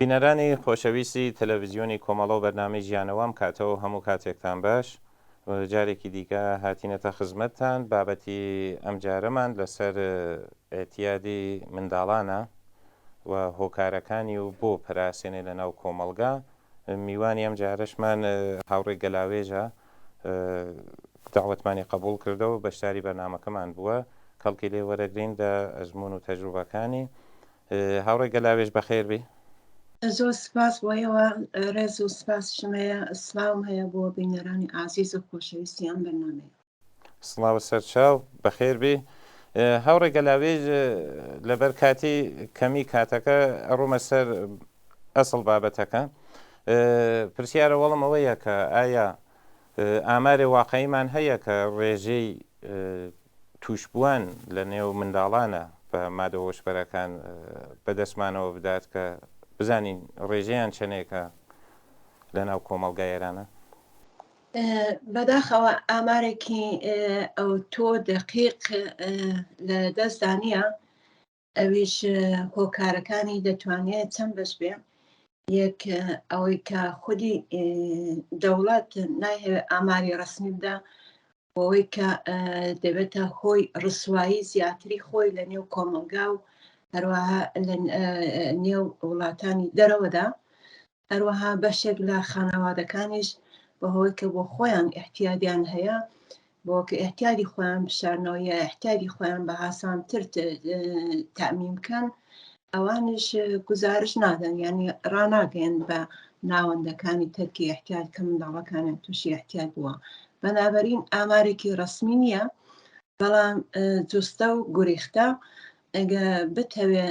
بینەرانی خۆشەویستی تەلەڤیزیۆنی کۆمەڵە و بەرنامەی ژیانەوەم کاتەوە هەموو کاتێکتان باش. جارێکی دیکە هاتینەتە خزمەتتان بابەتی ئەم جارەمان لەسەر ئێتیادی منداڵانە و هۆکارەکانی و بۆ پەراسێنێ لە ناو کۆمەڵگا. میوانی ئەم جارەشمان هاوڕێی گەلاوێژە داوەتمانی قبول کردەوە و بەشداری بەرنامەکەمان بووە کەڵکی لێ وەرەگرین لە ئەزمون و تەجروبەکانی. هاوڕێی گەلاوێژ بەخێر بی. زۆر سپاس بۆیەوە ڕێز و سپاسشم هەیە سلااوم هەیە بۆ بینەرانی ئازیز و خۆشەویستیان بەرنامەیە. سڵاوە سەرچاو بەخێر بی. هاوڕێ گەلاوێژ لەبەر کاتی کەمی کاتەکە ئەڕۆمە سەر ئەسڵ بابەتەکە. پرسیارە وەڵم ئەوەیە کە ئایا ئامارێ واقعیمان هەیە کە ڕێژەی توشبووان لە نێو منداڵانە بە مادە هۆشبەرەکان بەدەستمانەوە بدات کە بزانین ڕێژەیان چەندێکە لە ناو کۆمەڵگای ئێرانە؟ بەداخەوە ئامارێکی ئەو تۆ دقیق لە دەستدا نیە، ئەویش هۆکارەکانی دەتوانێت چەند بەش بێ. یەک ئەوەی کە خودی دەوڵەت نایهوێت ئاماری ڕسمی بدە، بۆەوەی کە دەبێتە هۆی ڕسوایی زیاتری خۆی لە نێو کۆمەڵگا و هەروەها لە نێو وڵاتانی دەرەوەدا، هەروەها بەشێک لە خانەوادەکانیش بەهۆی کە بۆ خۆیان احتیاجیان هەیە، بۆکە احتیاجی خۆیان بشارنەوە یا احتیاجی خۆیان بە ئاسانتر تەمین بکەن، ئەوانش گزارش نادەن، یعنی ڕناگەن بە ناوەندەکانی تەرکی احتیاج کە منداڵەکانیان تووشی احتیاج بووە. بەنابەرین ئامارێکی ڕسمی نییە، بەڵام جوستە و گوریختە ئەگە بتەوێ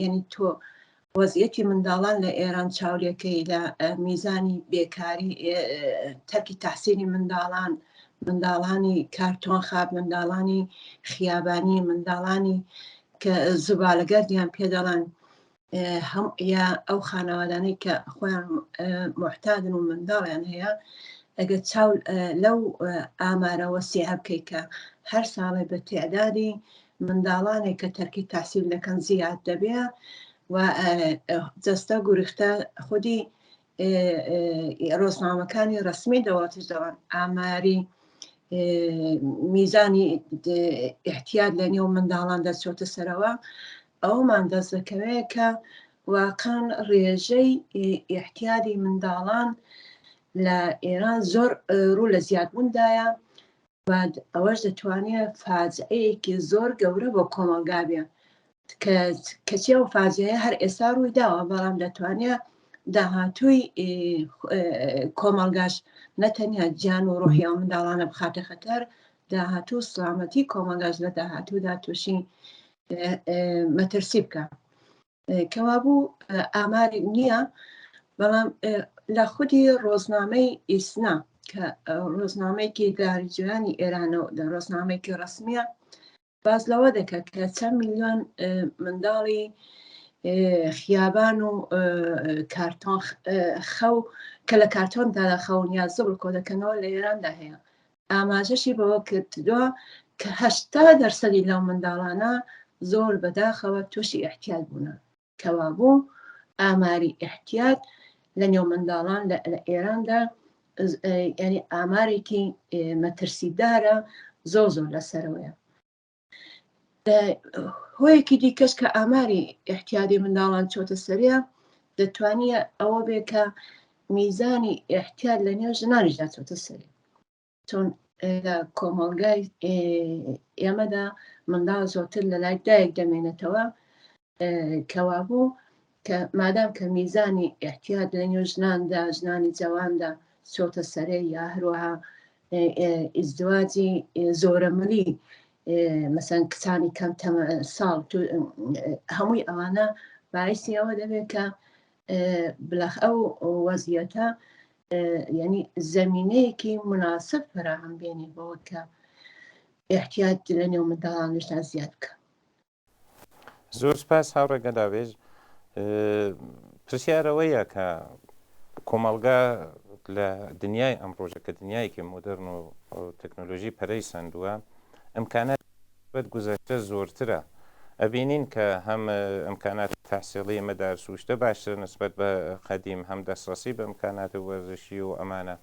یعنی تۆ وەزعیەتی منداڵان لە ئێران چاولەکەی لە میزانی بێکاری، تەرکی تەحسینی منداڵانی کارتۆن خاپ، منداڵانی خیابانی، منداڵانی کە زوبالەگەردیان پێدەڵان، یا ئەو خانەوادانەی کە خۆیان محتاجن و منداڵیان هەیە، ئەگە چاو لەو ئامارە وەسیعە بکەیت کە هەر ساڵێ بە تێعدادی منداڵانێک کە تەرکی تەحسیل دەکەن زیاد دەبێ و جەستە گوریختە خودی ڕۆژنامەکانی ڕسمی دەوڵەتیش دەڵێن ئاماری میزانی احتیاج لە نێو منداڵان دەچۆتە سەرەوە، ئەومان دەست دەکەوێت کە واقعاً ڕێژەی احتیاجی منداڵان لە ئێران زۆر ڕوو لە زیادبووندایە و ئەوەش دەتوانێت فاجعەیەکی زۆر گەورە بۆ کۆمەڵگا بێ کەچی ئەو فاجعەیە هەر ئێستا ڕووی داوە، بەڵام دەتوانێت داهاتووی کۆمەڵگاش نەتەنیا گیان و ڕۆحی ئەو منداڵانە بخاتە خەتەر، داهاتوو سڵامەتی کۆمەڵگاش لە داهاتوودا تووشی مەترسی بکە. کەوابوو ئامارێک نییە، بەڵام لە خودی ڕۆژنامەی ئیسنا کە ڕۆژنامەیەکی داریجویانی ئێرانەوە ڕۆژنامەیەکی ڕسمیە، باز لەوە دەکات کە چەند میلیۆن منداڵی خیابان و کارتۆن خەو کە لە کارتۆندا خەون یا زبڵ کۆ دەکەنەوە لە ئێراندا هەیە. ئاماژەشی بەوە کردووە کە 80% لەو منداڵانە زۆر بەداخەوە تووشی احتیاج بوونە، کەوابوو ئاماری احتیاج لە نێو منداڵان لە ئێراندا ینی ئامارێکی مەترسیدارە زۆر لەسەرەوەیە. هۆیەکی دیکەش کە ئاماری احتیاجی منداڵان چۆتە سەریە دەتوانێت ئەوە بێ کە میزانی احتیاج لە نێو ژنانیشدا چۆتە سەری، چۆن لە کۆمەڵگای ئێمەدا منداڵ زۆرتر لە لای دایک دەمێنێتەوە، کەوابوو کە مادام کە میزانی احتیاج لە نێو ژناندا، ژنانی جواندا چۆتە سەرێ، یا هەروەها ئیزدواجی زۆرەمەلی، مەسەن کچانی کەم ساڵ، هەمووی ئەوانە باعثی ئەوە دەبێت کە ئەو وەزعیەتە یعنی زەمینەیەکی مناسب فراهم بێنی بەوە کە احتیاج لە نێو منداڵانشدا زیاد بکە. زۆر سپاس هاوڕێ گەلاوێژ. پرسیارەوەیە کە کۆمەڵگا لە دنیای ئەمڕۆژە کە دنیایەکی مۆدرن و تەکنۆلۆژی پەرەی سندووە، ئەمکانات گوزەشتە زۆرترە ئەبینین کە هەم ئەمکانات تحسیڵی مەدارس و شتە باشتر نسبەت بە قەدیم هەم دەستڕەسی بە ئەمکانات وەرزشی و ئەمانە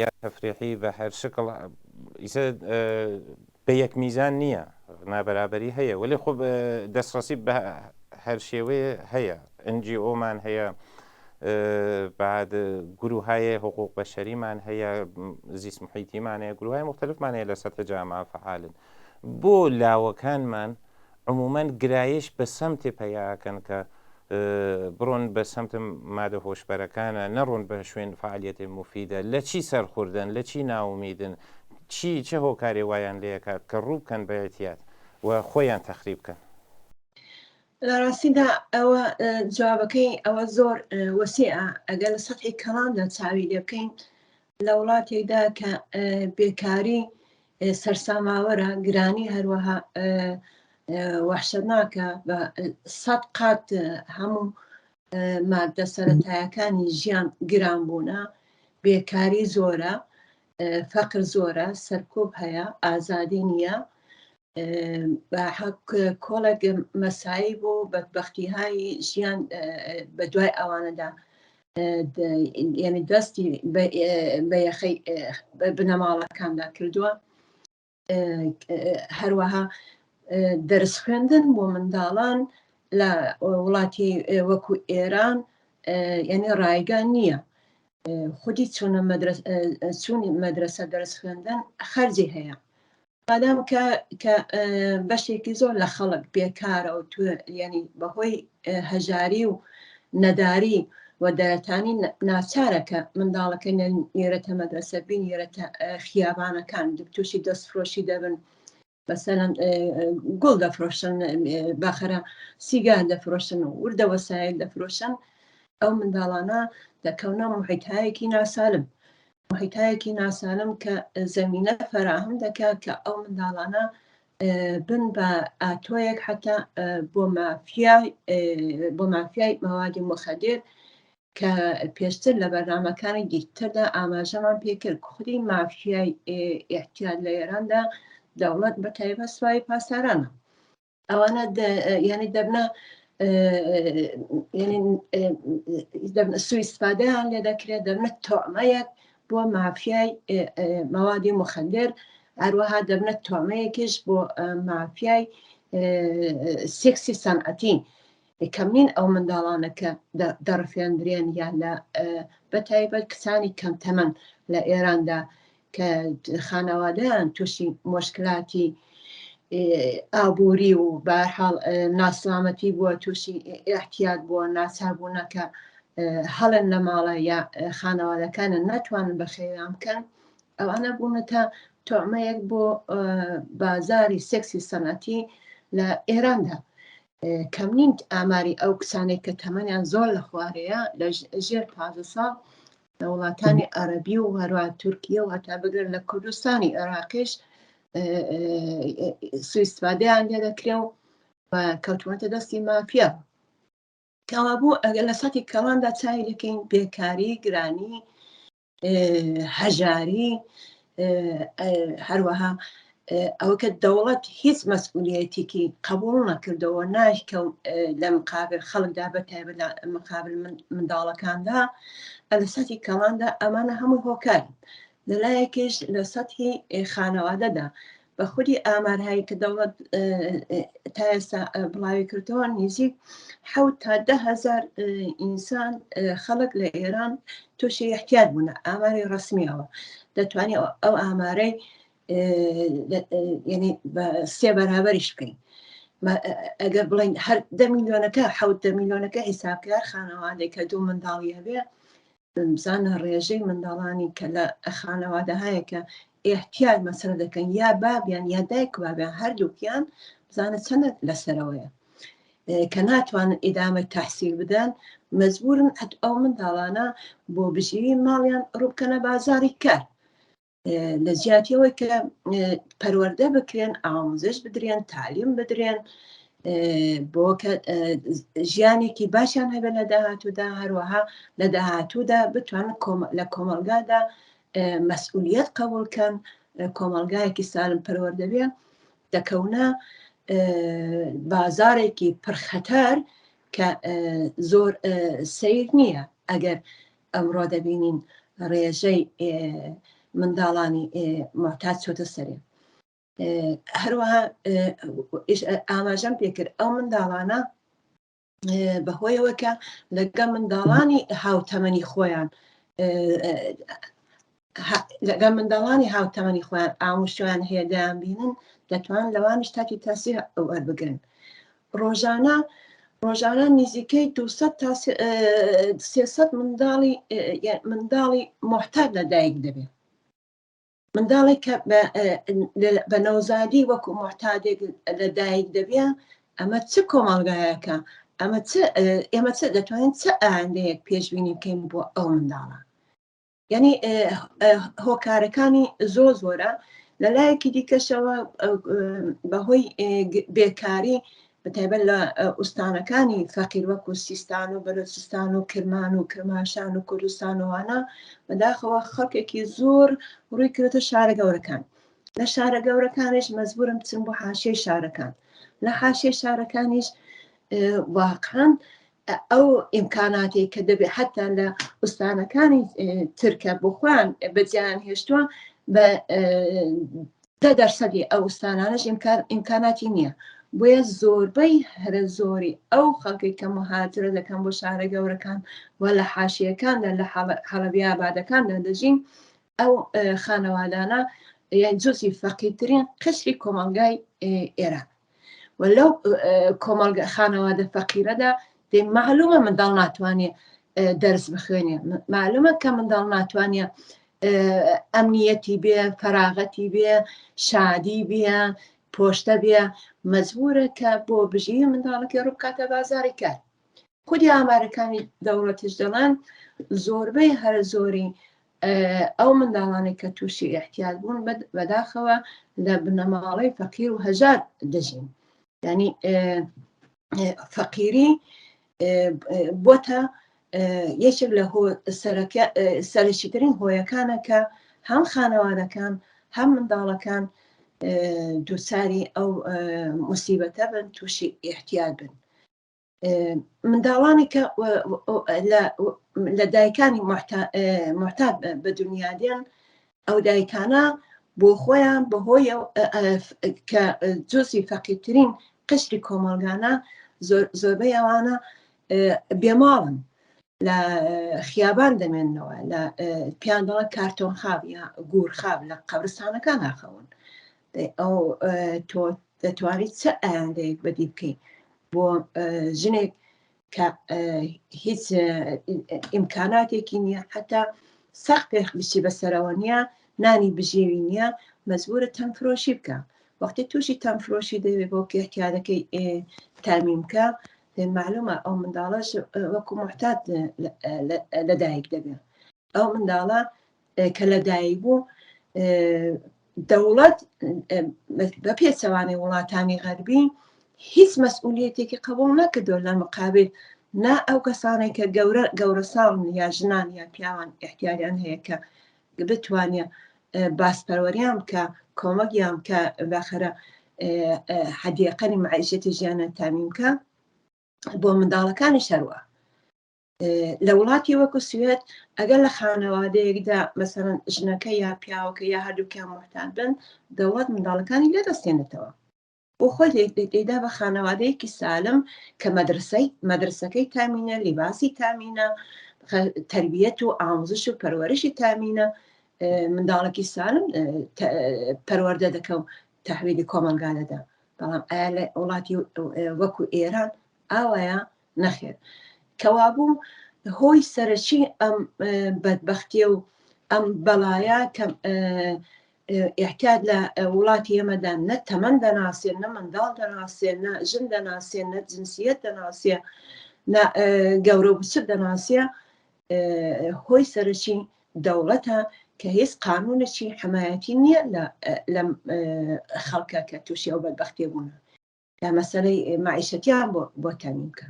یا تەفریحی بە هەر شکڵ ئیسە بە یەک میزان نییە نابەرابەری هەیە ولی خۆ دەستڕەسی بە هەر شێوەیە هەیە NGOمان هەیە بعد گروههای حقوق بەشەریمان هەیە زیست محیتیمان هەیە گروههای مختلفمان هەیە لە سەرتە جامعە فعالن بۆ لاوەکانمان عموماً گرایش بە سەمتێ پەیاکەن کە بڕۆن بە سەمتە مادە هۆشبەرەکانە نەڕۆن بە شوێن فعالیەتی مفیدە لە چی سەرخوردن لە چی ناومیدن چه هۆکارێ وایان لێکات کە ڕوو بکەن بە ئەتیات و خۆیان تەخریب بکەن لە ڕاستیدا ئەوە جوابەکەی ئەوە زۆر وەسیعە ئەگەر لە سەطحی کەڵامدا چاوی لێ بکەین لە وڵاتێکدا کە بێکاری سەرساماوەرە گرانی هەروەها وەحشەتناکە بە 100 قات هەموو مادە سەرەتایەکانی ژیان گران بوونە بێکاری زۆرە فەقر زۆرە سەرکۆب هەیە ئازادی نییە کۆڵێک مەسایی بۆ بەدبەختیهای ژیان بە دوای ئەوانەدا یعنی دەستی بە یەخەی بنەماڵەکاندا کردووە هەروەها دەرس خوێندن بۆ منداڵان لە وڵاتی وەکو ئێران یعنی ڕایگان نییە خودی چوونی مەدرسە دەرس خوێندن خەرجی هەیە مادام کە بەشێکی زۆر لە خەڵک بێکارە و ینی بەهۆی هەژاری و نەداری و دەرەتانی ناچارەکە منداڵەکە نێرەتە مەدرسە بین نێرەتە خیابانەکان تووشی دەستفرۆشی دەبن مەسەلەن گوڵ دەفرۆشن باخەرە سیگار دەفرۆشن و وردە وەسایل دەفرۆشن ئەو منداڵانە دەکەونە محیتایەکی ناسالم محیتایەکی ناسالم کە زەمینە فەراهم دەکات کە ئەو منداڵانە بن بە ئاتۆیەک حتا بۆ مافیای مەوادی مخەدر کە پێشتر لە بەرنامەکانی دیتردا ئاماژەمان پێکرد خودی مافیای ئیحتیال لە ئێراندا دەوڵەت بە تایبەت سوپای پاسارانە ئەوانە یعنی دەبنە سوءئیستفادەیان لێ دەکرێت دەبنە تۆمەیەک بۆ مافیای مەوادی مخەدر هەروەها دەبنە تۆمەیەکیش بۆ مافیای سێکسی سەنعەتی کەمین ئەو منداڵانە کە دەڕفێندرێن یان لە بەتایبەت کچانی کەم تەمەن لە ئێراندا کە خانەوادەیان تووشی مشکلاتی ئابووری و بەهەرحاڵ ناسلامەتی بووە تووشی ئیحتیات بووە ناچاربوونەکە هەڵن لە ماڵە یا خانەوادەکانە ناتوانن بەخێویان بکەن ئەوانە بوونەتە تۆمەیەک بۆ بازاری سێکسی سەنعەتی لە ئێراندا کەمنین ئاماری ئەو کسانێک کە تەمەنیان زۆر لە خوارەیە لە ژێر 15 ساڵ لە وڵاتانی عەرەبی و هەروە تورکیە و هەتا بگەر لە کوردستانی عێراقیش سوءئیستفادەیان لێ دەکرێ و کەوتوونەتە دەستی مافیا کەوا بوو ئەگەر لە سەتی کەڵاندا چاوی دەکەین بێکاری گرانی هەژاری هەروەها ئەوکە دەوڵەت هیچ مەسئولیەتێکی قبول نەکردەوە ناشکەوت لە مقابل خەڵکدا بەتایبەت لە مقابل منداڵەکاندا لە سەتی کەڵاندا ئەمانە هەموو هۆکارن لەلایەکیش لە سەتی خانەوادەدا بە خودی ئامارهایی کە دەوڵەت تا ئێستا بڵاوی کردەوە نزیک 7 تا 10,000 ئینسان خەڵک لە ئێران تووشی احتیاج بوونە ئاماری ڕسمیەوە دەتوانێت ئەو ئامارەی ینی بە 3 بەرابەریش بکەین ئەگەر بڵین هەر 10 میلیۆنەکە 7 میلیۆنەکە حیسابکار خانەوادەی کە 2 منداڵی هەبێ بزانە ڕێژەی منداڵانی کە لە خانەوادەهایە کە احتیاج مەسەر دەکەن یا بابیان یا دایک بابیان هەردووکیان بزانە چەندە لەسەرەوەیە کە ناتوانن ئیدامە تەحسیل بدەن مەجبورن ئەو منداڵانە بۆ بژێوی ماڵیان ڕووبکەنە بازاری کار لە جیاتیەوەی کە پەروەردە بکرێن ئامۆزش بدرێن تعلیم بدرێن بۆ کە ژیانێکی باشیان هەبێت لە داهاتوودا هەروەها لە داهاتوودا بتوانن لە کۆمەلگادا مەسئولیت قبولکەن کۆمەلگایەکی سالم پەروەردە بێ دەکەونە بازارێکی پرخەتەر کە زۆر سیر نییە ئەگەر ئەمڕۆ دەبینین ڕێژەی منداڵانی محتاج چۆتە سەرێ. هەروەها ئاماژەم پێکرد ئەو منداڵانە بەهۆیەوە کە لەگەڵ منداڵانی هاوتەمەنی خۆیان ئامۆژتویان هەیە دەیان بینن دەتوانن لەوانش تاکی تاسی وەربگرن. ڕۆژانە نزیکەی 200 تا 300 منداڵی محتاج لەدایک دەبێت. منداڵێک کە بە نەوزادی وەکو محتاجێک لەدایک دەبێت، ئەمە چ کۆمەڵگایەکە، ئێمە چ دەتوانین چه ئایندەیەک پێشبینی بکەین بۆ ئەو منداڵە. یعنی هۆکارەکانی زۆرە. لە لایەکی دیکەشەوە بەهۆی بێکاری بەتایبەت لە ئوستانەکانی فەقیر وەکو سیستان و بەلوچستان و کرمان و کرماشان و کوردستان وانە بەداخەوە خەڵکێکی زۆر ڕووی کردێتە شارە گەورەکان. لە شارە گەورەکانیش مەجبورن بچن بۆ حاشیەی شارەکان. لە حاشیەی شارەکانیش واقعاً ئەو ئیمکاناتی کە دەبێت حتا لە ئوستانەکانی ترکە بۆ خۆیان بەجیان هێشتووە بە 10% ئەو ئوستانانش ئیمکاناتی نییە. بۆیە زۆربەی هەرە زۆری ئەو خەڵکی کە مهاجرە دەکەن بۆ شارە گەورەکان و لە حاشیەکاندا لە حەڵەبی ئابادەکاندا دەژین، ئەو خانەوادانە یان جزئی فەقیرترین قشری کۆمەڵگای ئێران. و لەو خانەوادە فەقیرەدا معلومە منداڵ ناتوانێت دەرس بخوێنێ، معلومە کە منداڵ ناتوانێت ئەمنیەتی بێ، فەراغەتی بێ، شادی بێ، پۆشتە بێ، مەجبورە کە بۆ بژی منداڵەکەی ڕووبکاتە بازاری کار. خودی ئامارەکانی دەوڵەتیش دەڵێن زۆربەی هەر زۆری ئەو منداڵانی کە تووشی احتیاج بوون بەداخەوە لە بنەماڵەی فەقیر و هەژار دەژین. یعنی فەقیری بۆتە یەکێک لە سەرەکیترین هۆیەکانە کە هەم خانەوادەکان هەم منداڵەکان دووچاری ئەو موسیبەتە بن، تووشی احتیاج بن. منداڵانی کە لە دایکانی محتاج بە دنیا دێن، ئەو دایکانە بۆ خۆیان بەهۆی کە جزئی فەقیرترین قشری کۆمەڵگانە زۆربەی ئەوانە بێماڵن، لە خیابان دەمێننەوە، لە پیان دەڵە کارتۆن خاو یا گور خاو لە قەبرستانەکان ناخەون. ئەو تۆ دەتوانیت چه ئایندەیەک بەدی بکەیت بۆ ژنێک کە هیچ ئیمکاناتێکی نییە، حتا سەخت پێشبشتی بەسەرەوە نییە، نانی بژێوی نییە، مەجبورە تەنفرۆشی بکە. وەختی تووشی تەنفرۆشی دەوێت بۆ احتیاجەکەی تامین بکە، معلومە ئەو منداڵەش وەکو محتاج لەدایک دەبێت. ئەو منداڵە کە لەدایک بوو، دەوڵەت بە پێچەوانەی وڵاتانی غەربی هیچ مەسئولیەتێکی قبوڵ نەکردووە لە مقابل نا ئەو کەسانێک کە گەورە ساڵن یا ژنان یا پیاوان احتیاجیان هەیە کە بتوانێت باسپەروەریان بکە، کۆمەکیان کە باخەرە حەدیقەنی معیشەتی ژیانە تامین بکە، بۆ منداڵەکانی شەروە. لە وڵاتی وەکو سوێد ئەگەر لە خانەوادەیەکدا مەسەڵەن ژنەکە یا پیاوەکە یا هەردووکیان محتاج بن، دەوڵەت منداڵەکانی لێدەستێنێتەوە. بۆ خۆی لێدا بە خانەوادەیەکی سالم کە مەدرسەکەی تامینە، لیباسی تامینە، تەربیەت و ئامۆزش و پەروەرشی تامینە، منداڵێکی سالم پەروەردە دەکە و تەحویلی کۆمەلگا دەدا. بەڵام ئایا لە وڵاتی وەکو ئێران ئاوایە؟ نەخێر. کەوابوو هۆی سەرەکی ئەم بەدبەختیە و ئەم بەڵایە کە احتیاج لە وڵاتی ئێمەدا نە تەمەن دەناسێن، نە منداڵ دەناسێن، نە ژن دەناسێن، نە جنسیەت دەناسێ، نە گەورە بچووک دەناسێ، هۆی سەرەکی دەوڵەتە کە هیچ قانونێکی حمایەتی نییە لە خەڵکە کە تووشی ئەو بەدبەختیە بوون، یا مەسەلەی معیشەتیان بۆ تامین بکە.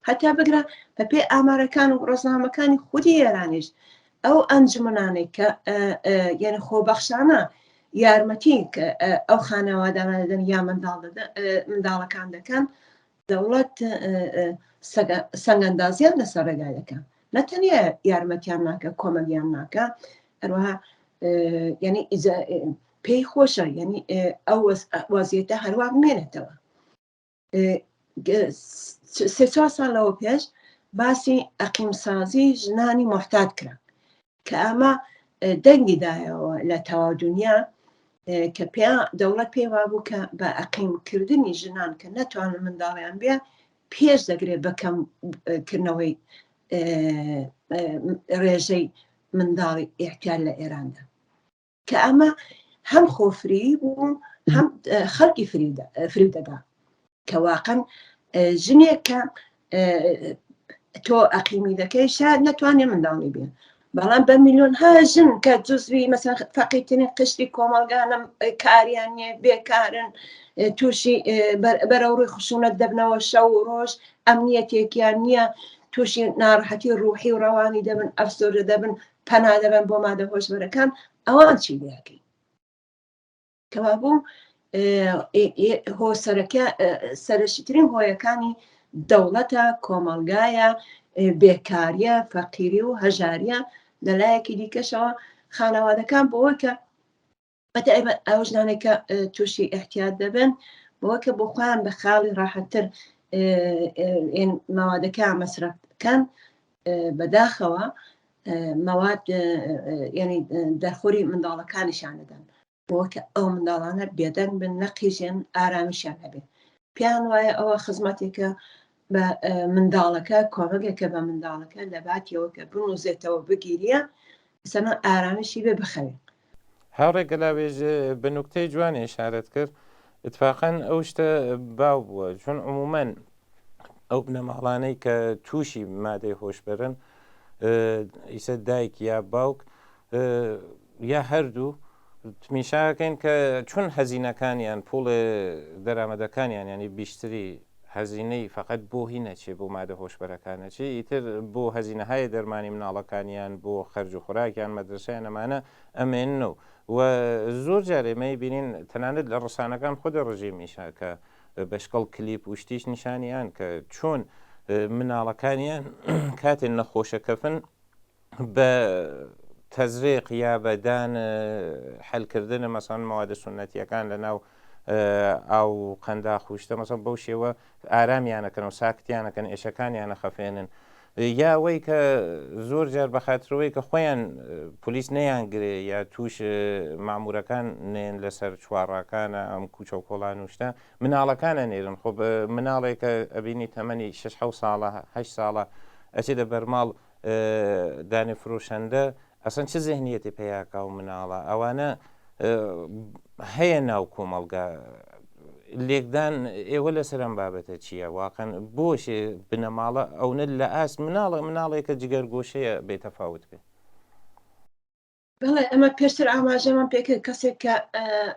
هەتا بگرە بە پێی ئامارەکان و ڕۆژنامەکانی خودی ئێرانیش ئەو ئەنجومەنانەی کە یعنی خۆبەخشانە یارمەتی ئەو خانەوادانە دەدەن یا منداڵەکان دەکەن دەوڵەت سەنگەندازیان لەسەر ڕێگای دەکەن نەتەنیا یارمەتیان ناکە کۆمەلیان ناکە هەروەها یعنی پێی خۆشە یعنی ئەو وەزیەتە هەروە بمێنێتەوە 3-4 ساڵ لەوە پێش باسی ئەقیمسازی ژنانی محتات کرا کە ئەمە دەنگیدایەوە لە تەواو دنیا کە دەوڵەت پێی وابوو کە بە ئەقیمکردنی ژنان کە نەتوانن منداڵیان بێ پێش دەگرێت بەکەمکردنەوەی ڕێژەی منداڵی ئیحتیال لە ئێراندا کە ئەمە هەم خۆفری بوو هەم خەڵکی فری دەدا کە واقعا ژنێک کە تۆ ئەقیمی دەکەی شاید نەتوانێت منداڵی بێن بەڵام بە میلیۆن ها ژن کە جزوی مەسەن فەقیرترین قشتی کۆمەلگانم کاریان نیە بێکارن تووشی بەرەوڕووی خشونەت دەبنەوە شەو و ڕۆژ ئەمنیەتێکیان نییە تووشی ناڕەحەتی ڕوحی و ڕەوانی دەبن ئەفسۆرە دەبن پەنا دەبن بۆ مادە هۆشبەرەکان ئەوان چی لێکەی کەوا بوو سەرشترین هۆیەکانی دەوڵەتە کۆمەلگایە بێکاریە فەقیری و هەژاریە لەلایەکی دیکەشەوە خانەوادەکان بۆەوە کە بەتایبەت ئەو ژنانێکە تووشی احتیاط دەبن بۆەوە کە بۆ خۆیان بە خاڵی ڕاحەتتر مەوادەکە مەسرەفکەن بەداخەوە مەواد ینی دەرخۆری منداڵەکانیشان دەدەن بۆ کە ئەو منداڵانە بێدەنگ بن نەقیژێن ئارامیشیان هەبێت پێیان وایە ئەوە خزمەتێکە بە منداڵەکە کۆمەگێکە بە منداڵەکە لە باتیەوە کە بنووزێتەوە بگیریە سەنە ئارامیشی بێ بخەوێ هاوڕێ گەلاوێژ بە نوکتەی جوانی ئشارەت کرد اتفاقەن ئەو شتە باو بووە چون عمومەن ئەو بنەماڵانەی کە تووشی مادەی هۆشبەرن ئیسە دایک یا باوک یا هەردوو تمیشاکەین کە چون هەزینەکانیان پوڵ دەرامەدەکانیان ینی بیشتری هەزینەی فقط بۆ هی نەچێ بۆ مادە هۆشبەرەکانەچی ئیتر بۆ هەزینەهای دەرمانی مناڵەکانیان بۆ خەرج و خوراکیان مەدرسەیان ئەمانە ئەمێننەوە و زۆر جارێمەی بینین تەنانەت لە ڕسانەکان خودە ڕژێمیشا کە بەشکەڵ کلیپ و شتیش نیشانیان کە چۆن مناڵەکانیان کاتێن نەخۆشەکەفن بە تەزریق یا بەدان حەلکردنە مەسەڵەن مەوادە سونەتیەکان لە ناو ئاو قەندا خوشتە مەسەڵەن بەو شێوە ئارامیانەکەن و ساکتیانەکەن ئێشەکانیانە خەفێنن یا ئەوەی کە زۆر جار بەخاترەوەی کە خۆیان پلیس نەیانگرێ یا توش مامورەکان نێن لەسەر چوارڕاکانە ئەم کوچە و کۆڵان وشتە مناڵەکانە نێرن خۆ مناڵێکە ئەبینی تەمەنی 6 ساڵە 8 ساڵە ئەچێتە بەرماڵ دانی فروشەندە ئەسەن چه زێنیەتی پێیاکە و مناڵە ئەوانە هەیە ناو کۆمەڵگا لێکدان ئێوە لەسەرم بابەتە چییە واقعن بۆشێ بنەماڵە ئەوە لە ئاس مناڵێکە جگەرگۆشەیە بێتەفاوت بێ بەڵێ ئەمە پێشتر ئاماژەمان پێکرد کەسێک کە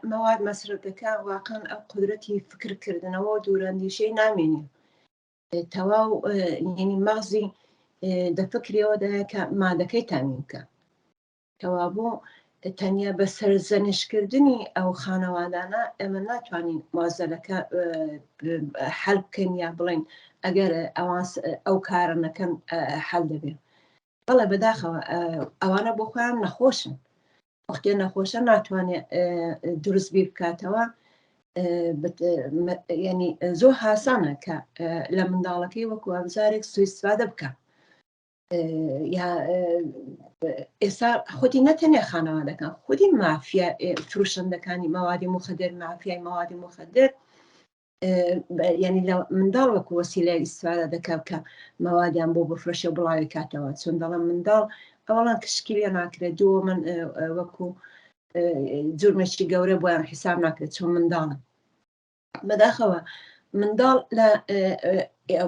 مەواد مەسرف دەکات واقعن ئەو قودرەتی فکرکردنەوە دوورەندیشەی نامێنێ تەواو یعنی مەغزی دەفکرەوە دەیە کە مادەکەی تامین بکە کەوا بوو تەنیا بە سەرزەنشکردنی ئەو خانەوادانە ئێمە ناتوانین مازەلەکە حەل بکەین یا بڵین ئەگەر ئەو کارە نەکەن حەل دەبێت بەڵێ بەداخەوە ئەوانە بۆ خۆیان نەخۆشن وەختێ نەخۆشە ناتوانێت دروست بیر بکاتەوە ینی زۆر هاسانە کە لە منداڵەکەی وەکو ئەبزارێک سوءاستیفادە بکە یا ئێستا خودی نەتەنیا خانەوادەکان خودی مافیا فروشندەکانی مەوادی مخدر مافیای مەوادی مخدر ینی لە منداڵ وەکو وەسیلە ئیستیفادە دەکات کە مەوادیان بۆ بفرۆشێ بڵاوی کاتەوە چون دەڵم منداڵ ئەوڵان کشکیلێ ناکرێت دووە من وەکو جورمێکی گەورە بۆیان حیساب ناکرێت چون منداڵن بەداخەوە منداڵ لە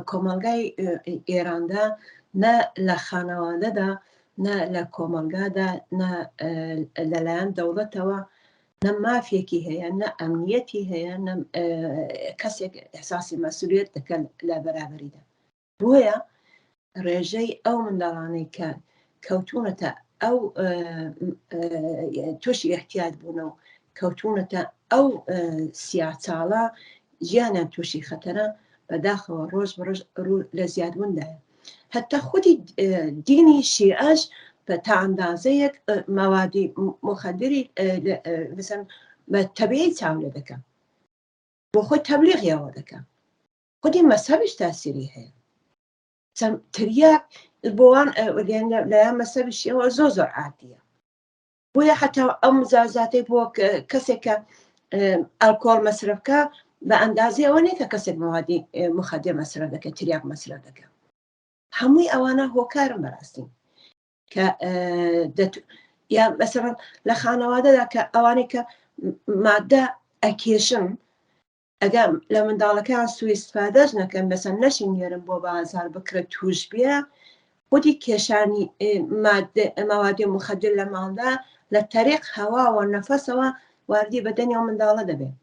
کۆمەلگای ئێراندا نە لە خانەوادەدا نە لە کۆمەلگادا نە لەلایەن دەوڵەتەوە نە مافێکی هەیە نە ئەمنیەتی هەیە نە کەسێک ئەحساسی مەسئولیت دەکەن لە بەرابەریدا بۆیە ڕێژەی ئەو منداڵانەی کە کەوتونەتە ئەو تووشی احتیاط بوونە و کەوتونەتە ئەو سیاچاڵە ژیانیان تووشی خەتەرە بەداخەوە ڕۆژ بەڕۆژ لە زیادبووندایە. هەتا خودی دینی شیعەش بە تا ئەندازەیەک مەوادی مخەدری بە تەبیعی چاو لێ دەکە، بۆ خۆی تەبلیغیەوە دەکە، خودی مەسەبیش تاسیری هەیە. تریاک بۆوان لایەن مەسەبیشیەوە زۆر عادیە، بۆیە حتا ئەو مزازاتەی بۆ کەسێک کە ئەلکۆڵ مەسرفکە بە ئەندازی ئەوە نیە کە کەسێک مەوادی مخەدر مەسرف دەکە، تریاک مەسرف دەکە. هەمووی ئەوانە هۆکارن بەڕاستی کە یا مەسەڵەن لە خانەوادەدا کە ئەوانەی کە مادە ئەکێشن ئەگەر لە منداڵەکان سوء ئیستیفادەش نەکەن، بەسەر نەشینێرن بۆ بازار بکرێت توش بێ، خودی کێشانی مەوادی مخەدر لە ماڵدا لە تەریق هەواوە نەفەسەوە واردی بەدەنی ئەو منداڵە دەبێت.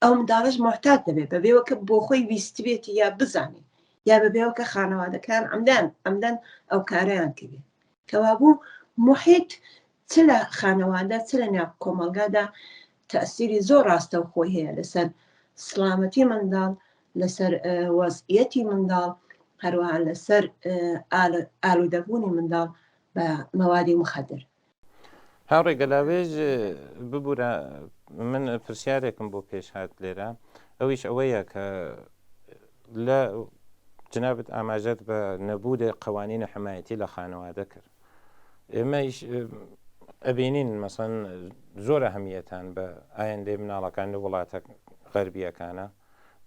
ئەو منداڵەش محتات دەبێت بەبێەوە کە بۆ خۆی ویستبێتی یا بزانێت، یا بەبێەوە کە خانەوادەکان ئەمدان ئەو کارەیان کردێت. کەوابوو محیط چ لە خانەوادە چ لە ناو کۆمەلگادا تەئسیری زۆر ڕاستە و خۆی هەیە لەسەر سڵامەتی منداڵ، لەسەر وەزعیەتی منداڵ، هەروەها لەسەر ئالوودەبوونی منداڵ بە مەوادی مخەدر. هاوڕێ گەلاوێژ ببوورە من پرسیارێکم بۆ پێش هات لێرە، ئەویش ئەوەیە کە لە جنابەت ئاماژەت بە نەبوودە قەوانینە حمایەتی لە خانەوادە کرد. ئێمەش ئەبینین مەسەن زۆر ئەهەمیەتان بە ئایندەی مناڵەکان لە وڵاتە غەربیەکانە،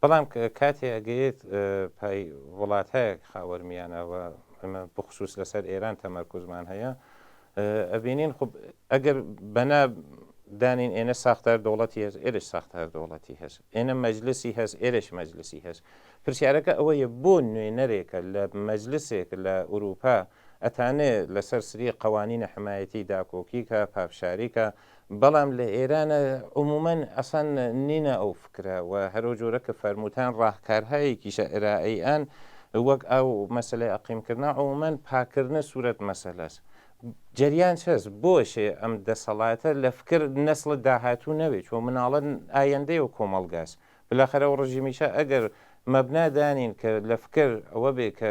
بەڵام کاتێ ئەگەیت پای وڵاتەیەک خاوەرمیانەوە ئەمە بخصوص لەسەر ئێران تەمەرکوزمان هەیە، ئەبینین خب ئەگەر بەنا دانین ئێنە ساختار دەوڵەتی هەست، ئێرش ساختار دەوڵەتی هەست، ئێنە مەجلسی هەست، ئێرش مەجلسی هەست. پرسیارەکە ئەوەیە بۆ نوێنەرێکە لە مەجلسێک لە ئوروپا ئەتانێت لەسەر سری قەوانینە حمایەتی داکۆکی کە پافشاری کە، بەڵام لە ئێرانە عمومەن ئەسان نینە ئەو فکرە و هەرۆ جۆرە کە فەرمووتان ڕاهکارهەیەکیشە ئێرائیان وەک ئەو مەسلەی ئەقیمکردنا عمومەن پاکردنە سوورەت مەسەلەس. جریان هەست بۆشێ ئەم دەسەڵاتە لە فکر نەسڵ داهاتوو نەوێت چۆ مناڵەن ئایندەی و کۆمەڵگاس بلاخەرە و ڕژیمیشە ئەگەر مەبنا دانین کە لە فکر ئەوە بێ کە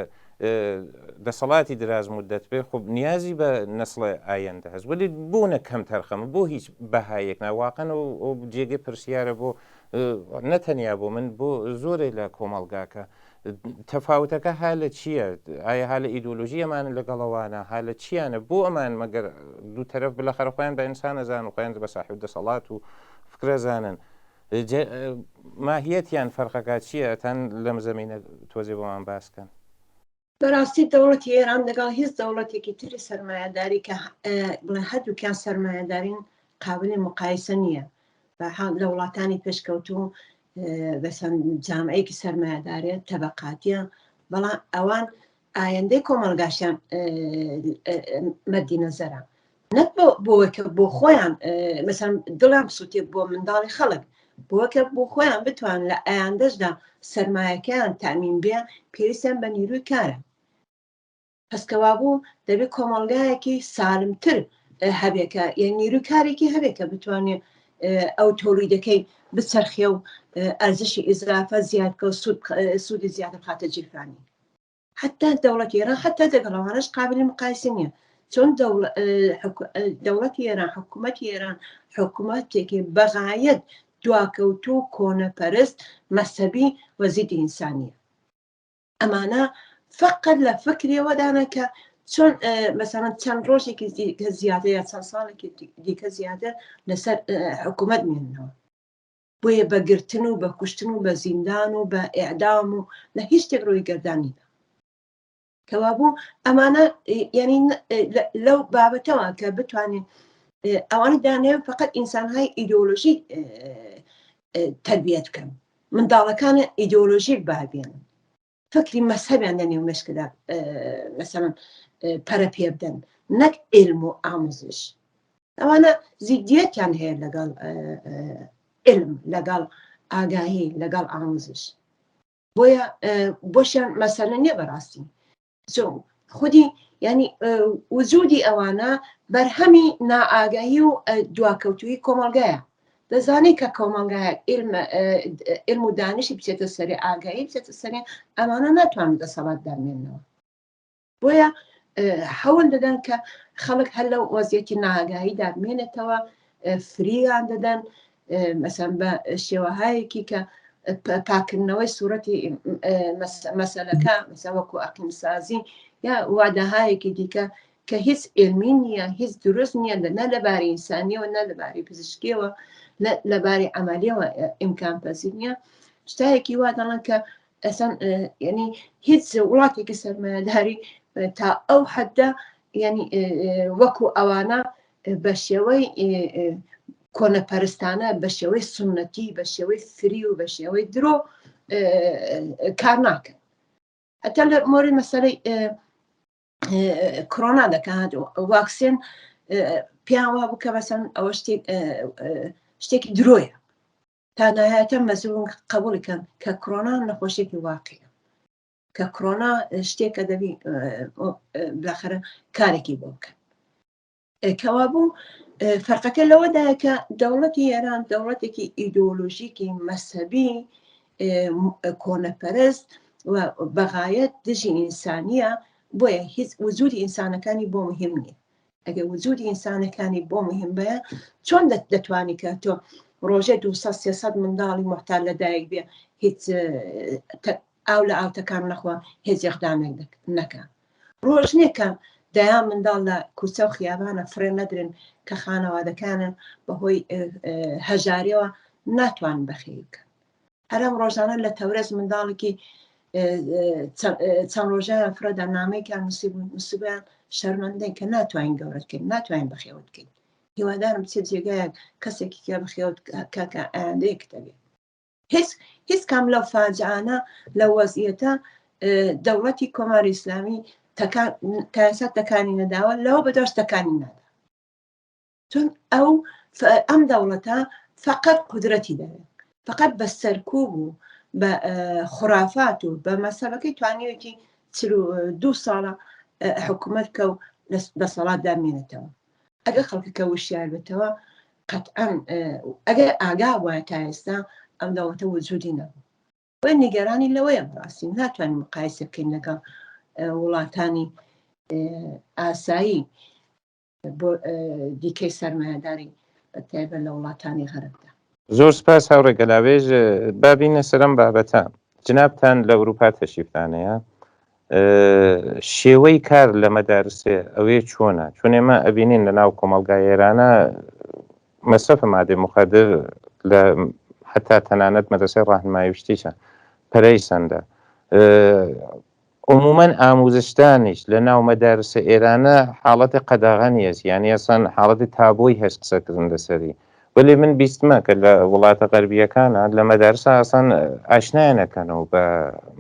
دەسەڵاتی دراز مدت بێ، خب نیازی بە نەسڵ ئایندە هەست، ولی بۆ نەکەم تەرخەمە بۆ هیچ بەهایەک ناواقەن و جێگەی پرسیارە بۆ نەتەنیا بۆ من بۆ زۆرێک لە کۆمەڵگاکە تەفاوتەکە ها لە چییە؟ ئایا ها لە ئیدۆلۆژی ئەمان لەگەڵەوانە ها لە چیانە بۆ ئەمان مەگەر دوو تەرەف بەلاخەرە خۆیان بە ئینسانەزان و خۆیان بە ساحب دەسەڵات و فکرەزانن، ماهیەتیان فەرقەکە چییە؟ ئەتان لەم زەمینە تۆزێ بۆمان باسکەن. بەڕاستی دەوڵەتی ئێران لەگەڵ هیچ دەوڵەتێکی تری سەرمایەداری کە هەردووکیان سەرمایەدارین قابلی مقایسە نییە. لە وڵاتانی پێشکەوتوو بەسەن جامعەیەکی سەرمایەدارێت تەبەقاتیە، بەڵام ئەوان ئایندەی کۆمەڵگاشیان مەدی نەزەرە، نەک بۆوەکە بۆ خۆیان مەسەن دڵیان بسووتێ بۆ منداڵی خەڵک، بۆکە بۆ خۆیان بتوان لە ئایندەشدا سەرمایەکەیان تامین بێ، پێویستیان بە نیروی کارە. پەسکەوا بوو دەبێت کۆمەڵگایەکی سالمتر هەبێکە، یان نیروی کارێکی هەبێکە بتوانێت ئەو تۆلیدەکەی بچەرخێ و ئەرزشی ئیزرافە زیادکە و سوودی زیادە بخاتە جیرفانی. حتا دەوڵەتی ئێران حتا دەگەڵەوانش قابلی مقایسە نییە، چۆن دەوڵەتی ئێران حکوومەتی ئێران حکوومەتێکی بەغایەت دواکەوتوو کۆنەپەرست مەسەبی و زیدی ئینسانیە. ئەمانە فقط لە فکرێوەدانە کە چۆن مەسەڵەن چەند ڕۆژێکی کە زیادە یا چەند ساڵێکی دیکە زیادە لەسەر حکوومەت مێننەوە، بۆیە بە گرتن و بە کوشتن و بە زیندان و بە ئێعدام و لە هیچ شتێک ڕۆی گەردانیدا. کەوابوو ئەمانە یعنی لەو بابەتەوە کە بتوانێت ئەوانە دانەوێت فقط ئینسانهای ئیدۆلۆژیک تربیەت بکەن، منداڵەکانە ئیدۆلۆژیک بابێنن، فکری مەسەبیان لە نێو مێشکدا مەسەڵەن پەرە پێ بدەن، نەک علم و ئامۆزش. ئەوانە زیدیەتیان هەیە لەگەڵ علم، لەگەڵ ئاگاهی، لەگەڵ ئامۆزش، بۆیە بۆشیان مەسەلە نییە بەڕاستی. خودی ینی وجودی ئەوانە بەرهەمی نائاگاهی و دواکەوتووی کۆمەڵگایە، دەزانی کە کۆمەڵگایەک علم و دانیشی بچێتە سەری ئاگایی بچێتە سەری ئەمانە ناتوانن دەسەڵات دامێنەوە. بۆیە حەول دەدەن کە خەڵک هەر لەو وەزیەتی ناگایی دامێنێتەوە، فریان دەدەن مەسەن بە شێوەهایەکی کە پاکردنەوەی سوورەتی مەسەلەکە مەسەن وەکو ئەقلیمسازی یا وادەهایەکی دیکە کە هیچ علمی نییە، هیچ دروست نییە نە لەباری ئینسانیەوە نە لەباری پزیشکیەوە لەباری ئەمالیەوە ئیمکان پەزیر نییە. شتایەکی وا دەڵێن کە ئەسەن یعنی هیچ وڵاتێکی سەرمایەداری تا ئەو حەدە یعنی وەکو ئەوانە بە شێوەی کۆنەپەرستانە، بە شێوەی سنەتی، بە شێوەی فری و بە شێوەی درۆ کار ناکەن. هەتا لە مۆری مەسەلەی کۆڕۆنا دەکات واکسین پیان وا بوو کە بەسەن ئەوە شتێکی درۆیە، تا نهایەتە مەزون قبوڵیکەن کە کۆڕۆنا نەخۆشیێکی واقعیە، کە کۆڕۆنا شتێکە دەبی بالاخره کارێکی بۆ بکەن. کەوا بوو فەرقەکە لەوەدایە کە دەوڵەتی ئێران دەوڵەتێکی ئیدۆلۆژیکی مەسەبی کۆنەپەرست و بەغایەت دژی ئینسانیە، بۆیە هیچ وجودی ئینسانەکانی بۆ مهم نییە. ئەگەر وجودی ئینسانەکانی بۆ مهم بەیە چۆن دەتوانی کە تۆ ڕۆژێ 200-300 منداڵی محتال لەدایک بێ هیچ ئاو لە ئاوتەکان نەخوا هیچ یەخدانێک نەکە. ڕۆژ نییە کە دەیان منداڵ لە کوچە و خیابانە فڕێ نەدرن کە خانەوادەکانن بەهۆی هەژاریەوە ناتوانن بەخێوی بکەن. هەرم ڕۆژانە لە تەورەز منداڵێکی چەند ڕۆژیان فرەدا نامەیەکیان نووسیبیان شەرمەندەی کە ناتوانین گەورەتکەین، ناتوانین بەخێوت بکەین. هیوادارم بچێت جێگایەک کەسێکی کە بەخێوت کاکە ئایندەیەک دەبێت. هیچ کام لەو فاجعانە لە وەزعیەتە دەوڵەتی کۆماری ئیسلامی تایسە تەکانی نەداوە، لەوە بەدەست تەکانی نادا. چون ئەم دەوڵەتە فقط قودرەتی دەوێت، فقط بە سەرکوب و بە خورافات و بە مەسەبەکەی توانیوێتی 42 ساڵە حکوومەت کە و دەسەڵات دامێنێتەوە. ئەگە خەڵکەکە وشیار بێتەوە قەتعەن ئەگەر ئاگا وایە تا ئێستا ئەم دەوڵەتە وجودی نەبوو. وی نیگەرانی لەوەیە بڕاستی ناتوانین مقایسە بکەین لەگەڵ وڵاتانی ئاسایی بۆ دیکەی سەرمایەداری بەتایبەت لە وڵاتانی غەربدا. زۆر سپاس هاوڕێ گەلاوێژ. بابینە سەرم بابەتە. جنابتان لە ئەوروپا تەشریفتانەیە، شێوەی کار لە مەدارسێ ئەوێ چۆنە؟ چون ئێمە ئەبینین لە ناو کۆمەڵگای ئێرانە مەسرەفە مادەی مخەدر لە حتا تەنانەت مەدرسەی ڕاهنمایی شتیشە پەرەی سەندە. عمومەن ئاموزشتانیش لە ناو مەدارسە ئێرانە حاڵەتی قەداغەن هەیە، یعنی ئەسەن حاڵەتی تابۆی هەست قسەکردن لەسەری. ولی من بیستمە کە لە وڵاتە غەربیەکانە لە مەدارسە ئاسان ئاشنایەنەکەنەوە بە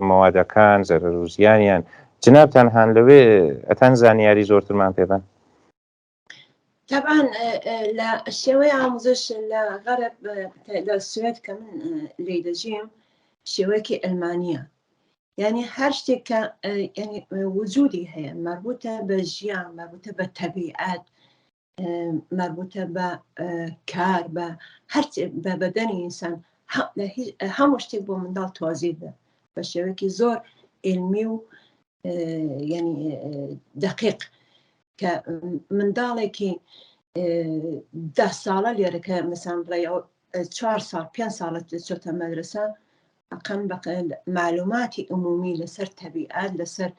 مەوادەکان زەرەر و زیانیان. جنابتان هەان لەوێ ئەتان زانیاری زۆرترمان پێبن؟ طبعا لە شێوەی ئاموزش لە غەرب لە سوێد کە من لێ دەژیم شێوەیەکی ئەلمانیە، یعنی هەر شتێک کە وجودی هەیە مربوطە بە ژیان، مربوطە بە تەبیعەت، مربوطە بە کار، بە هەر بە بەدەنی ئینسان، هەموو شتێک بۆ منداڵ توازی بە بە شێوەیەکی زۆر علمی و یعنی دقیق، کە منداڵێکی 10 ساڵە لێرەکە مەسەڵەن بڵێ 4 ساڵ 5 ساڵە چۆتە مەدرسە ئەقەن بە معلوماتی عمومی لەسەر تەبیعەت، لەسەر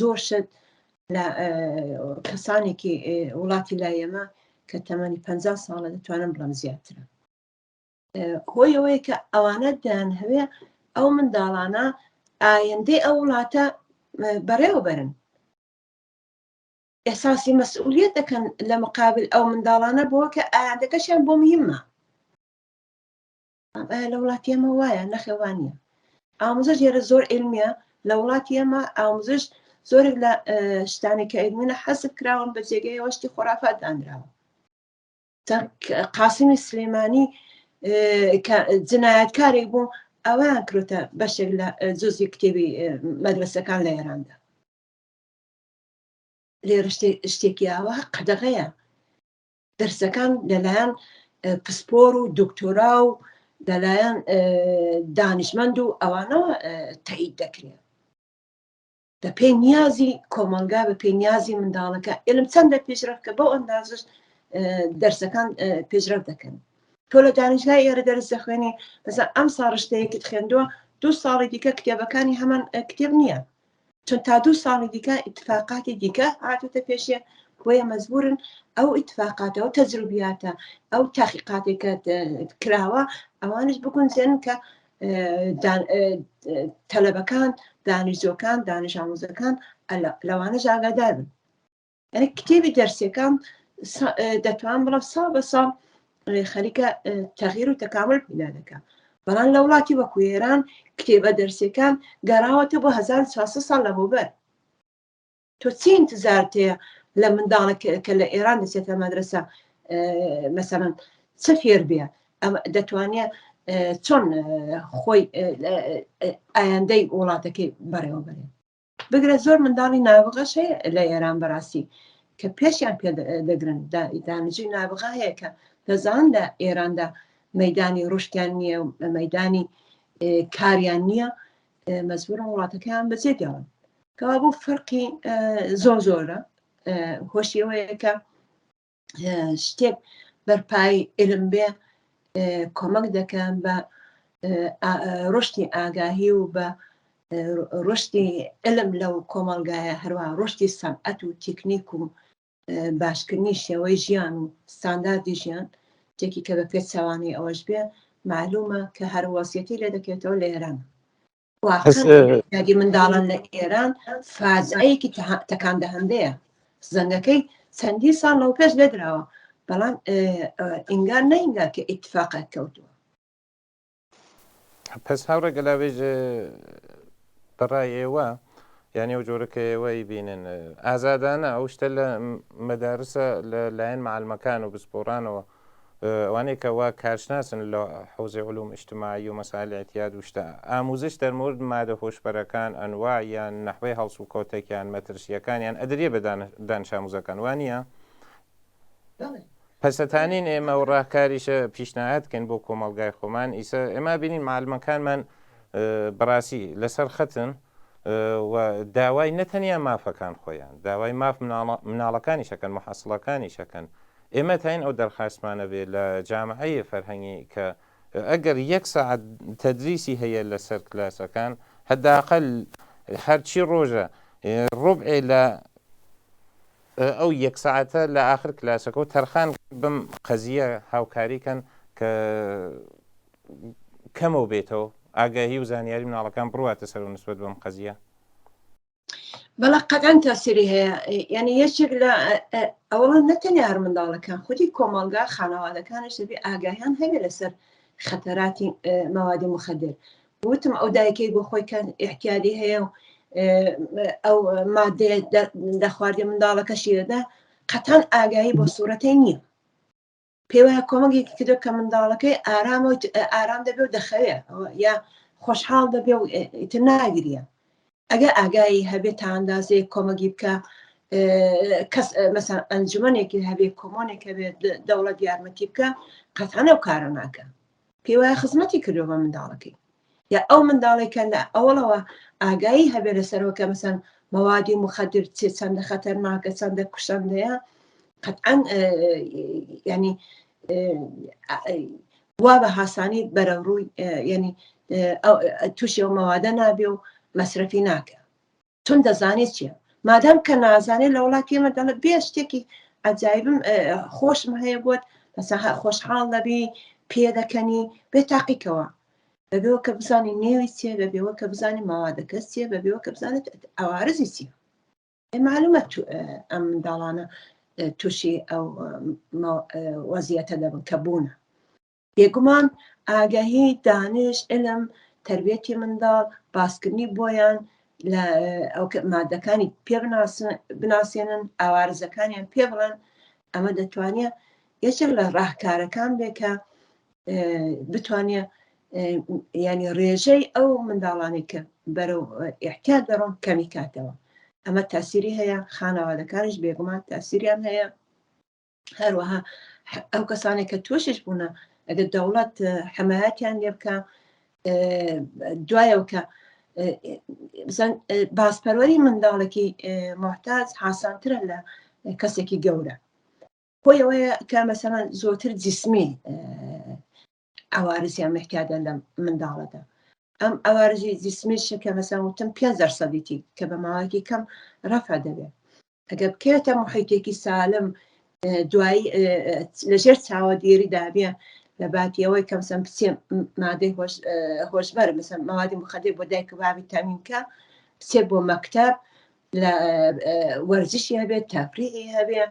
زۆر شت لە کەسانێکی وڵاتی لای ئێمە کە تەمەنی 50 ساڵە دەتوانم بڵێم زیاترە. هۆی ئەوەیە کە ئەوانە دەیان هەوێ ئەو منداڵانە ئایندەی ئەو وڵاتە بەڕێوەبەرن، ئێحساسی مەسئولیەت دەکەن لە مقابل ئەو منداڵانە بۆ کە ئایندەکەشیان بۆ مهمە. لە وڵاتی ئێمە وایە نەخێوانیە. ئاموزش ێرە زۆر علمیە، لە وڵاتی ئێمە ئاموزش زۆرێک لە شتانی کە علمینە حەسب کراون بە جێگەی ئەوە شتی خۆرافات دانراوە. قاسمی سلێمانی کە جنایەتکارێک بوو ئەویان کردوتە بەشێک لە جزئی کتێبی مەدرسەکان لە ئێراندا. لێرە شتێکی ئاوە قەدەغەیە. دەرسەکان لەلایەن پسپۆر و دکتۆرا و لەلایەن دانیشمەند و ئەوانە تایید دەکرێت. بە پێی نیازی کۆمەلگا بە پێی نیازی منداڵەکە علم چەندە پێشرەفت کە بەو ئەندازش دەرسەکان پێشرەفت دەکەن. تۆ لە دانیشگای ئێرە دەرس دەخوێنی بەزە ئەم ساڵ شتەیەکت خوێندووە 2 ساڵی دیکە کتێبەکانی هەمان کتێب نییە، چون تا 2 ساڵی دیکە ئیتفاقاتی دیکە هاتوتە پێشێ بۆیە مەجبورن ئەو ئیتفاقاتە ئەو تەجروبیاتە ئەو تاقیقاتێکە کراوە ئەوانش بگونجێن کە تەلەبەکان دانیشتۆکان دانیش ئامۆزەکان لەوانەش ئاگادار بن. یعنی کتێبی دەرسیەکان دەتوان بڵێ ساڵ بە ساڵ خەریکە تەغییر و تەکامل پیدا دەکات. بەڵام لە وڵاتی وەکو ئێران کتێبە دەرسیەکان گەڕاوەتە بۆ 1400 ساڵ لەمەوبەر. تۆ چی انتزار تەیە لە منداڵێک کە لە ئێران دەچێتە مەدرسە مەسەڵەن چ فێر بێ دەتوانێت چۆن خۆی ئایندەی وڵاتەکەی بەڕێوە بەرێ. بگرە زۆر منداڵی نابغەش هەیە لە ئێران بەڕاستی کە پێشیان پێ دەگرن دانیجی نابغا هەیە کە دەزان لە ئێراندا مەیدانی ڕشتیان نییە و مەیدانی کاریان نییە مەجبورن وڵاتەکەیان بەجێگەڕن. کەوا بۆ فەرقی زۆرە هۆشیەوەیە کە شتێک بەرپای علم بێ کۆمەک دەکەن بە ڕشتی ئاگاهی و بە ڕشتی علم لەو کۆمەلگایە هەروە ڕشتی سەنعەت و تکنیک و باشکردنی شێوەی ژیان و ستانداردی ژیان تێکی کە بە پێ چاوانی ئەوەش بێ معلومە کە هەر وەسیەتی لێ دەکێتەوە لە ئێران. واقعی منداڵان لە ئێران فاجعەیەکی تەکان دەهەندەیە. زەنگەکەی چەندی ساڵ لەو پێش لێدراوە بەڵام ئینگار نەئینگار کە ئیتفاقات کەوتووە. پس هاوڕێ گەلاوێژ بەڕای ئێوە یعنی ئەو جۆرەکە ئێوەی بینن ئازادانە ئەو شتە لە مەدارسە لە لایەن معلمەکان و بسپۆڕانەوە ئەوانەیە کە وا کارشناسن لە حوزەی علوم اجتماعی و مەسائل اعتیاد و شتە ئاموزش دەرمورد مادە هۆشبەرەکان ئەنواع یان نەحوەی هەڵس و کۆتێکیان مەترسیەکانیان ئەدرێ بە دانیش ئاموزەکان وانە؟ پەسەتانین ئێمە و ڕاهکاریشە پیشنهادکەین بۆ کۆمەڵگای خۆمان ئیسە ئێمە بینین معلمەکانمان بەڕاستی لەسەر خەتن و داوای نەتەنیا مافەکان خۆیان داوای ماف مناڵەکانی شەکەن محەسڵەکانی شەکەن. ئێمە تاین ئەو دەرخاستمانە بێت لە جامعەیە فەرهەنگی کە ئەگەر 1 ساعت تەدریسی هەیە لەسەر کلاسەکان هەداقل هەرچی ڕۆژە ڕوبعێ لە ئەو 1 ساعتە لە آخر کلاسەکە و تەرخان بم قەزیە هاوکاریکەن کە کەمەوە بێتەوە ئاگاهی و زانیاری مناڵەکان بڕواتە سەر و نسبەت بەم قەزیە. بەڵا قەتەن تاسیری هەیە یعنی یەکێک لە ئەوڵە نەتەنیا هەر منداڵەکان خودی کۆمەڵگا خانەوادەکانش دەبێ ئاگاهیان هەیە لەسەر خەتەراتی مەوادی مخەدر. وتم ئەو دایکەی بۆ خۆی کە احتیادی هەیە و ئەو مادەیە دەخواردی منداڵەکەشی دەدا قەتەن ئاگاهی بۆ سوورەتەی نییە. پێی وایە کۆمەڵێکی کردو کە منداڵەکەی ئارام دەبێ و دەخەوێ یا خۆشحاڵ دەبێ و ئیتر ناگریە. ئەگە ئاگایی هەبێت تا ئەندازەیە کۆمەگی بکە کەس مەسەن ئەنجومەنێکی هەبێت کۆمۆنێک هەبێت دەوڵەت یارمەتی بکە قەتەن ئەو کارە ناکە. پێی وایە خزمەتی کردو بە منداڵەکەی یا ئەو منداڵێکە لە ئەوڵەوە ئاگایی هەبێت لەسەرەوە کە مەسەن مەوادی مخەدر چەندە خەتەرناکە چەندە کوشەندەیە قەتعەن ینی وا بە هاسانی بەرەڕووی ینی تووشی ئەو مەوادە نابێ و مەسرەفی ناکە چون دەزانێت چییە مادام کە نازانێت لە وڵاتی ئێمە دەڵێت بێ شتێکی ئەجایبم خۆشم هەیە بۆت خۆشحاڵ دەبی پێ دەکەنی بێ تاقیکەوە بەبێەوە کە بزانی نێوی چیە بەبێەوە کە بزانی ماوادەکەس چیە بەبێەوە کە بزانێت ئەوارزی چیە. معلومە ئەم منداڵانە تووشی ئەو وەزیەتە دەبن کە بوونە. بێگومان ئاگاهی دانش علم تربێتی منداڵ باسکردنی بۆیان لە ئەو مادەکانی پێ بناسیێنن ئاوارزەکانیان پێ بڵێن ئەمە دەتوانێت یەکێک لە ڕاهکارەکان بێ کە بتوانێت ینی ڕێژەی ئەو منداڵانی کە بەرەو احتیاج دەڕۆن کەمی کاتەوە. ئەمە تاسیری هەیە خانەوادەکانش بێگومان تاسیریان هەیە هەروەها ئەو کەسانێک کە توێشش بوونە ئەگەر دەوڵەت حمایەتیان لێ بکە دوایەوە کە باسپەروەری منداڵێکی محتاج حاسانترە لە کەسێکی گەورە بۆی ئەوەیە کە مەسەڵەن زۆرتر جسمی ئەوارزیان محتیاجە لە منداڵەدا ئەم ئەوارزی جسمیش کە مەسەڵەن وتم 5% کە بە ماوەیەکی کەم ڕەفع دەبێت ئەگەر بکرێتە محیتێکی سالم دوایی لەژێر چاوەدێری دابێ لە باتیەوەی کەمسەم پچێ مادەی هۆشبەر مثلا مەوادی مخدر بۆ دایک و بابی تامینکە پچێ بۆ مەکتەب لە وەرزشی هەبێت تەفریحی هەبێ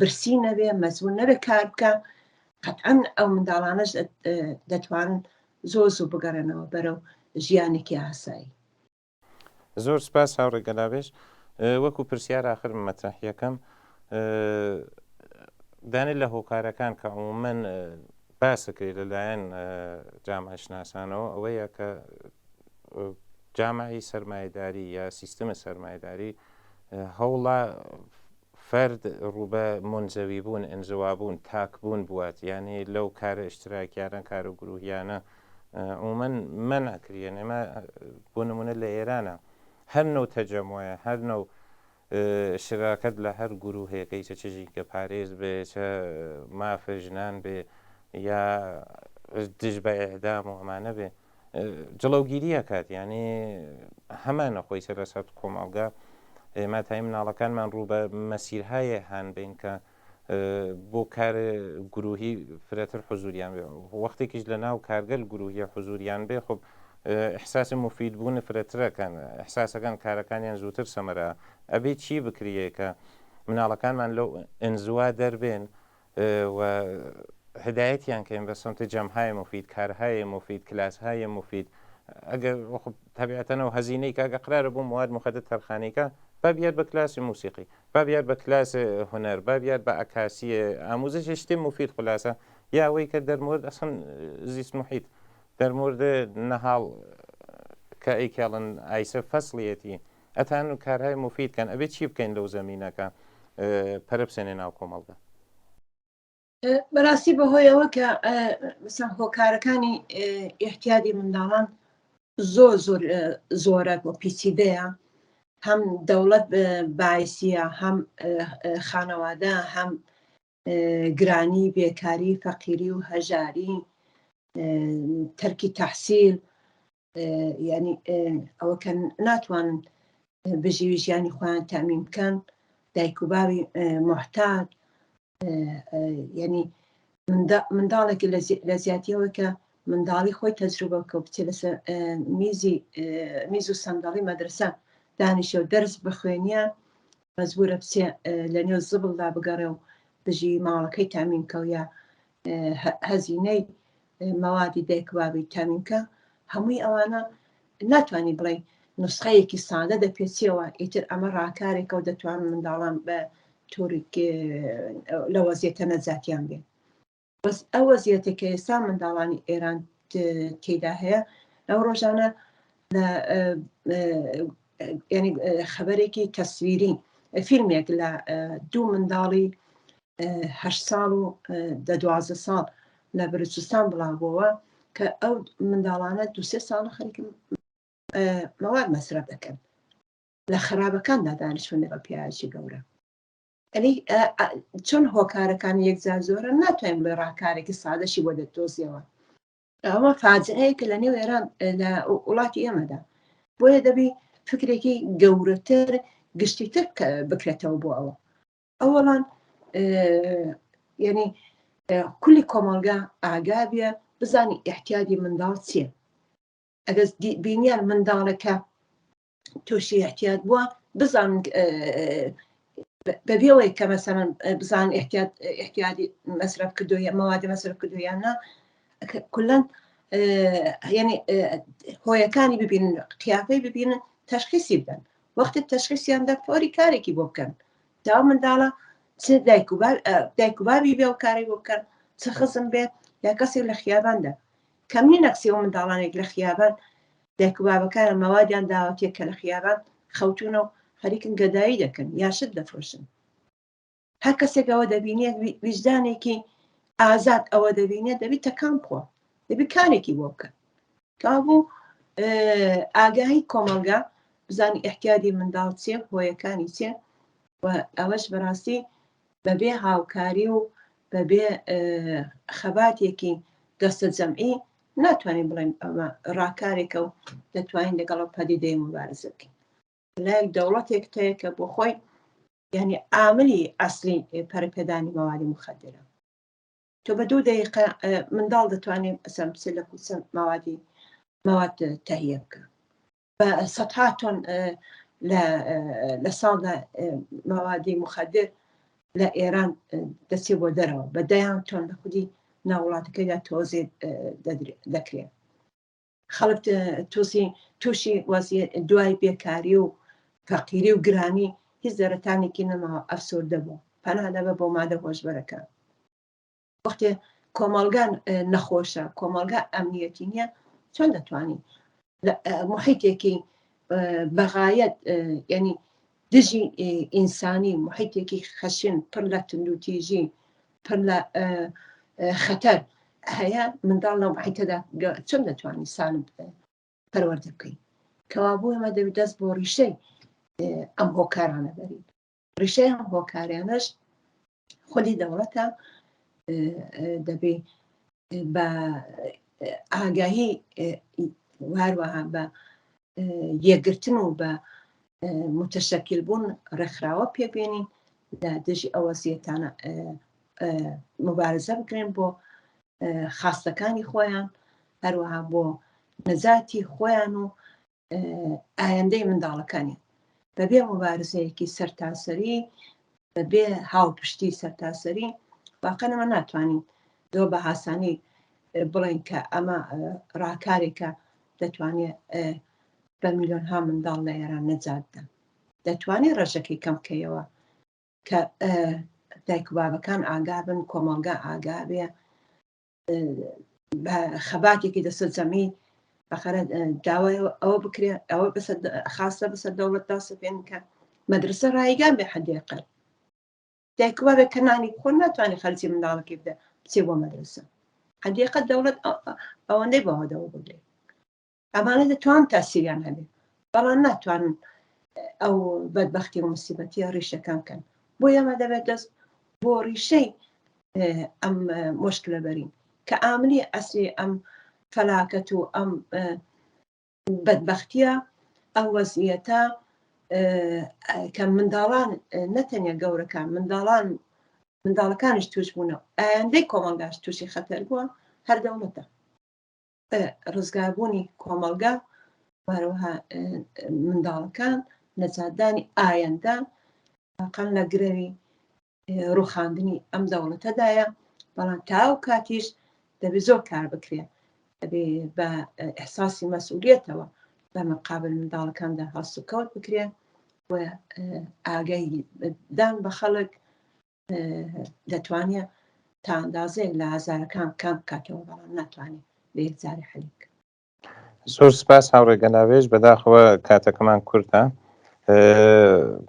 برسی نەبێ مەزمون نەبێ کار بکە قەتعاً ئەو منداڵانەش دەتوانن زۆر زوو بگەڕێنەوە بەرەو ژیانێکی ئاسایی. زۆر سپاس هاوڕێ گەلاوێژ. وەکو پرسیار ئاخر مەترەحیەکەم دانێت لە هۆکارەکان کە عمومەن باسەکرێت لەلایەن جامعە شناسانەوە ئەوەیە کە جامعی سەرمایه‌داری یا سیستەمە سەرمایه‌داری هەوڵە فرد ڕوبە منزەوی بوون ئەنزەوابوون تاکبوون بوات یعنی لەو کارە ئشتراکیانە کارە گروهیانە عمومەن مەنعکرێن. ئێمە بۆ نمونە لە ئێرانە هەر نەو تەجەموعە هەر نەو شراکەت لە هەر گروهێکەی چه چژی کە پارێز بێ چە مافە ژنان بێ یا دژ بە ئێعدام و ئەمانە بێ جڵەوگیریە کات یعنی هەمانە خۆی سەرەسەر کۆمەڵگا ئێمە تای مناڵەکانمان ڕوو بە مەسیرهایە هان بین کە بۆ کار گروهی فرەتر حوزوریان بێ وەختێکیش لە ناو کارگەل گروهیە حوزوریان بێ خب ئحساسی مفید بوون فرەترەکەن ئەحساسەکان کارەکانیان زووتر سەمەرە ئەبێ چی بکرێ کە مناڵەکانمان لەو ئەنزوا دەربێن و هدایەتیان کەین بە سمتە جەمهای مفید کارهای مفید کلاسهای مفید ئەگەر تەبیعەتەنەوە هەزینەی کاگە قرارە بوو مواد مخدر تەرخانەیەکە با بیار بە کلاسی موسیقی با بیار بە کلاس هونەر با بیار بە ئەکاسی ئاموزش شتێ مفید خلاصە یا ئەوەی کە دەرمورد ئەسڵ زیست محیط دەرمورد نەهاڵ کە ئەیکێڵن ئایسە فەسڵیەتی ئەتان و کارهای مفیدکەن ئەبێ چی بکەین لەو زەمینەکە پەرە بسێنێ ناو کۆمەڵگە. بەڕاستی بەهۆیەوە کە مثلا هۆکارەکانی ئیحتیاجی منداڵان زۆرە و پیچیدەیە هەم دەوڵەت باعثیە هەم خانەوادە هەم گرانی بێکاری فەقیری و هەژاری تەرکی تەحسیل یعنی ئەوە کە ناتوانن بژێوی ژیانی خۆیان تەمین بکەن دایک و باوی محتاج یعنی منداڵێکی لە زیاتیەوە کە منداڵی خۆی تەجروبە بکە بچێ لەسەر میز و سەندەڵی مەدرسە دانیشە و دەرس بخوێنیە مەجبورە بچێ لە نێو زبڵدا بگەڕێ و بژی ماڵەکەی تامینکە و یا هەزینەی مەوادی دایک و بابی تامینکە هەمووی ئەوانە ناتوانانی بڵێ نوسخەیەکی سادە دەپێچیەوە ئیتر ئەمە ڕاکارێکە و دەتوانن منداڵان بە تۆرێک لە وەزیەتە نەجاتیان بێن. بەس ئەو وەزیەتێک کە ئێستا منداڵانی ئێران تێدا هەیە ئەو ڕۆژانە ینی خەبەرێکی تەسویری فیلمێک لە دوو منداڵی 8 ساڵ و 12 ساڵ لە بەلوچستان بڵاوبووەوە کە ئەو منداڵانە 2-3 ساڵ خەریک مەواد مەسرەف دەکەن لە خراپەکاندا دانیشتون لەگەڵ پیاوێکی گەورە. ئەنی چۆن هۆکارەکانی یەکجار زۆرە ناتوانین بڵێ ڕاکارێکی سادەشی بۆ دەدۆزیەوە. ئەوە فاجعەیە کە لە نێو ئێران لە وڵاتی ئێمەدا بۆیە دەبی فکرێکی گەورەتر گشتیتر بکرێتەوە بۆ ئەوە. ئەوەڵان یعنی کولی کۆمەڵگا ئاگا بێ بزانی احتیاجی منداڵ چییە. ئەگەر بینیان منداڵەکە تووشی احتیاج بووە بزان بەبێەوەی کە مەسەڵەن بزان احتیاجی مەسرەف کردو یا مەوادی مەسرەف کردو یان نا کولەن یعنی هۆیەکانی ببینن قیافەی ببینن تەشخیصی بدەن وەختی تەشخیصیاندا فۆری کارێکی بۆ بکەن تا منداڵە چ دایک و بابی بێ و کاری بۆ بکەن چ خزم بێت یا کەسێک لە خیاباندا کەمنی نەکسیەوە منداڵانێک لە خیابان دایک و بابەکانە مەوادیان داوەتێک کە لە خیابان خەوتونە و خەریکن گەدایی دەکەن یا شت دەفرۆشن هەر کەسێک ئەوە دەبینێت ویجدانێکی ئازاد ئەوە دەبینێت دەبێت تەکان بخۆ، دەبێت کارێکی بۆ بکە کابوو ئاگاهی کۆمەلگا بزانی احتیاجی منداڵ چێ، هۆیەکانی چێ، و ئەوەش بەڕاستی بەبێ هاوکاری و بەبێ خەباتێکی دەستە جەمعی ناتوانین بڵێن ئەمە ڕاکارێکە و دەتوانین لەگەڵ پەدیدەی مبارزە بکەین. لایەک دەوڵەتێک هەیە کە بۆ خۆی یعنی عاملی ئەسلی پەرپێدانی مەوادی مخدرە. تۆ بە 2 دقیقە منداڵ دەتوانێت ئەسەم لە کوچە مواد تهیە بکە. بە سەدها تۆن لە ساڵدا مەوادی مخدر لە ئێران دەچێ بۆ دەرەوە، بە 10 تۆن لە خودی ناوڵاتەکەیدا تۆزێ دەکرێت. خەڵک تووشی دوای بێکاری و فەقیری و گرانی هیچ دەرەتانێکی نەماوە، ئەفسۆردە بوو، پەنا دەبە بۆ مادە هۆشبەرەکە. وەختێ کۆمەڵگان نەخۆشە، کۆمەڵگا ئەمنیەتی نییە، چۆن دەتوانین محیتێکی بەغایەت یعنی دژی ئینسانی، محیتێکی خەشن پڕ لە تندوتیژی، پڕ لە خەتەر هەیە، منداڵ لە محیتەدا چۆن دەتوانین سالم پەروەردە بکەین؟ کەوابوو ئەمە دەبێت دەست بۆ ڕیشەی ئەم هۆکارانە بەرین. ڕیشەی ئەم هۆکاریانەش خودی دەوڵەتە دەبێت بە ئاگاهی هەروەها بە یەکگرتن و بە متشەکل بوون ڕێکخراوە پێبێنین لە دژی ئەو وەزعیەتانە مبارزە بکرێن بۆ خاستەکانی خۆیان، هەروەها بۆ نەجاتی خۆیان و ئایندەی منداڵەکانی، بەبێ مبارزەیەکی سەرتاسەری، بەبێ هاوپشتی سەرتاسەری واقعەن ئەمە ناتوانین دۆ بە هاسانی بڵێن کە ئەمە ڕاکارێکە دەتوانێت بە میلیۆنها منداڵ لە ئێران نەجاتدا. دەتوانێت ڕێژەکەی کەم بکەیەوە کە دایک و بابەکان ئاگا بن، کۆمەڵگا ئاگا بێ، بە خەباتێکی دەستە جەمعی بەخەرە داوای ئەوە بکرێ، ئەوە خاستە بەسەر دەوڵەت داسەپێن کە مەدرسە ڕایگان بێ حەدێقەل. دایک و بابێک کە نانی خۆ ناتوانێت خەرجی منداڵەکەی بدە بچێ بۆ مەدرسە، حەدێقە دەوڵەت ئەوەندەی بەهۆدەوە بگرێت. ئەمانە دەتوان تاسیریان هەبێ، بەڵام ناتوانن ئەو بەدبەختی و موسیبەتیە ڕیشەکان بکەن. بۆیە ئەمە دەبێت دەست بۆ ڕیشەی ئەم مشکلە بەرین کە ئاملی ئەسلی ئەم فەلاکەت و ئەم بەدبەختیە، ئەو وەزعیەتە کە منداڵان نەتەنیا گەورەکان، منداڵەکانش توش بوونەوە، ئایندەی کۆمەڵگاش تووشی خەتەر بووە، هەر دەوڵەتە. ڕزگاربوونی کۆمەڵگا وەروەها منداڵەکان، نەجاتدانی ئایندە واقعەن لە گرەوی ڕووخاندنی ئەم دەوڵەتەدایە، بەڵام تاو کاتیش دەبێت زۆر کار بکرێت، دەبێت بە ئەحساسی مەسئولیەتەوە بە مەقابل منداڵەکاندا هەڵس و کەوت بکرێت و ئاگای دان بە خەڵک دەتوانێت تا ئەندازەیەک لە ئازارەکان کام بکاتەوە، بەڵام ناتوانێت بە یەکجاری حەلیک. زۆر سپاس هاوڕێگە لاوێژ، بەداخەوە کاتەکەمان کورتە،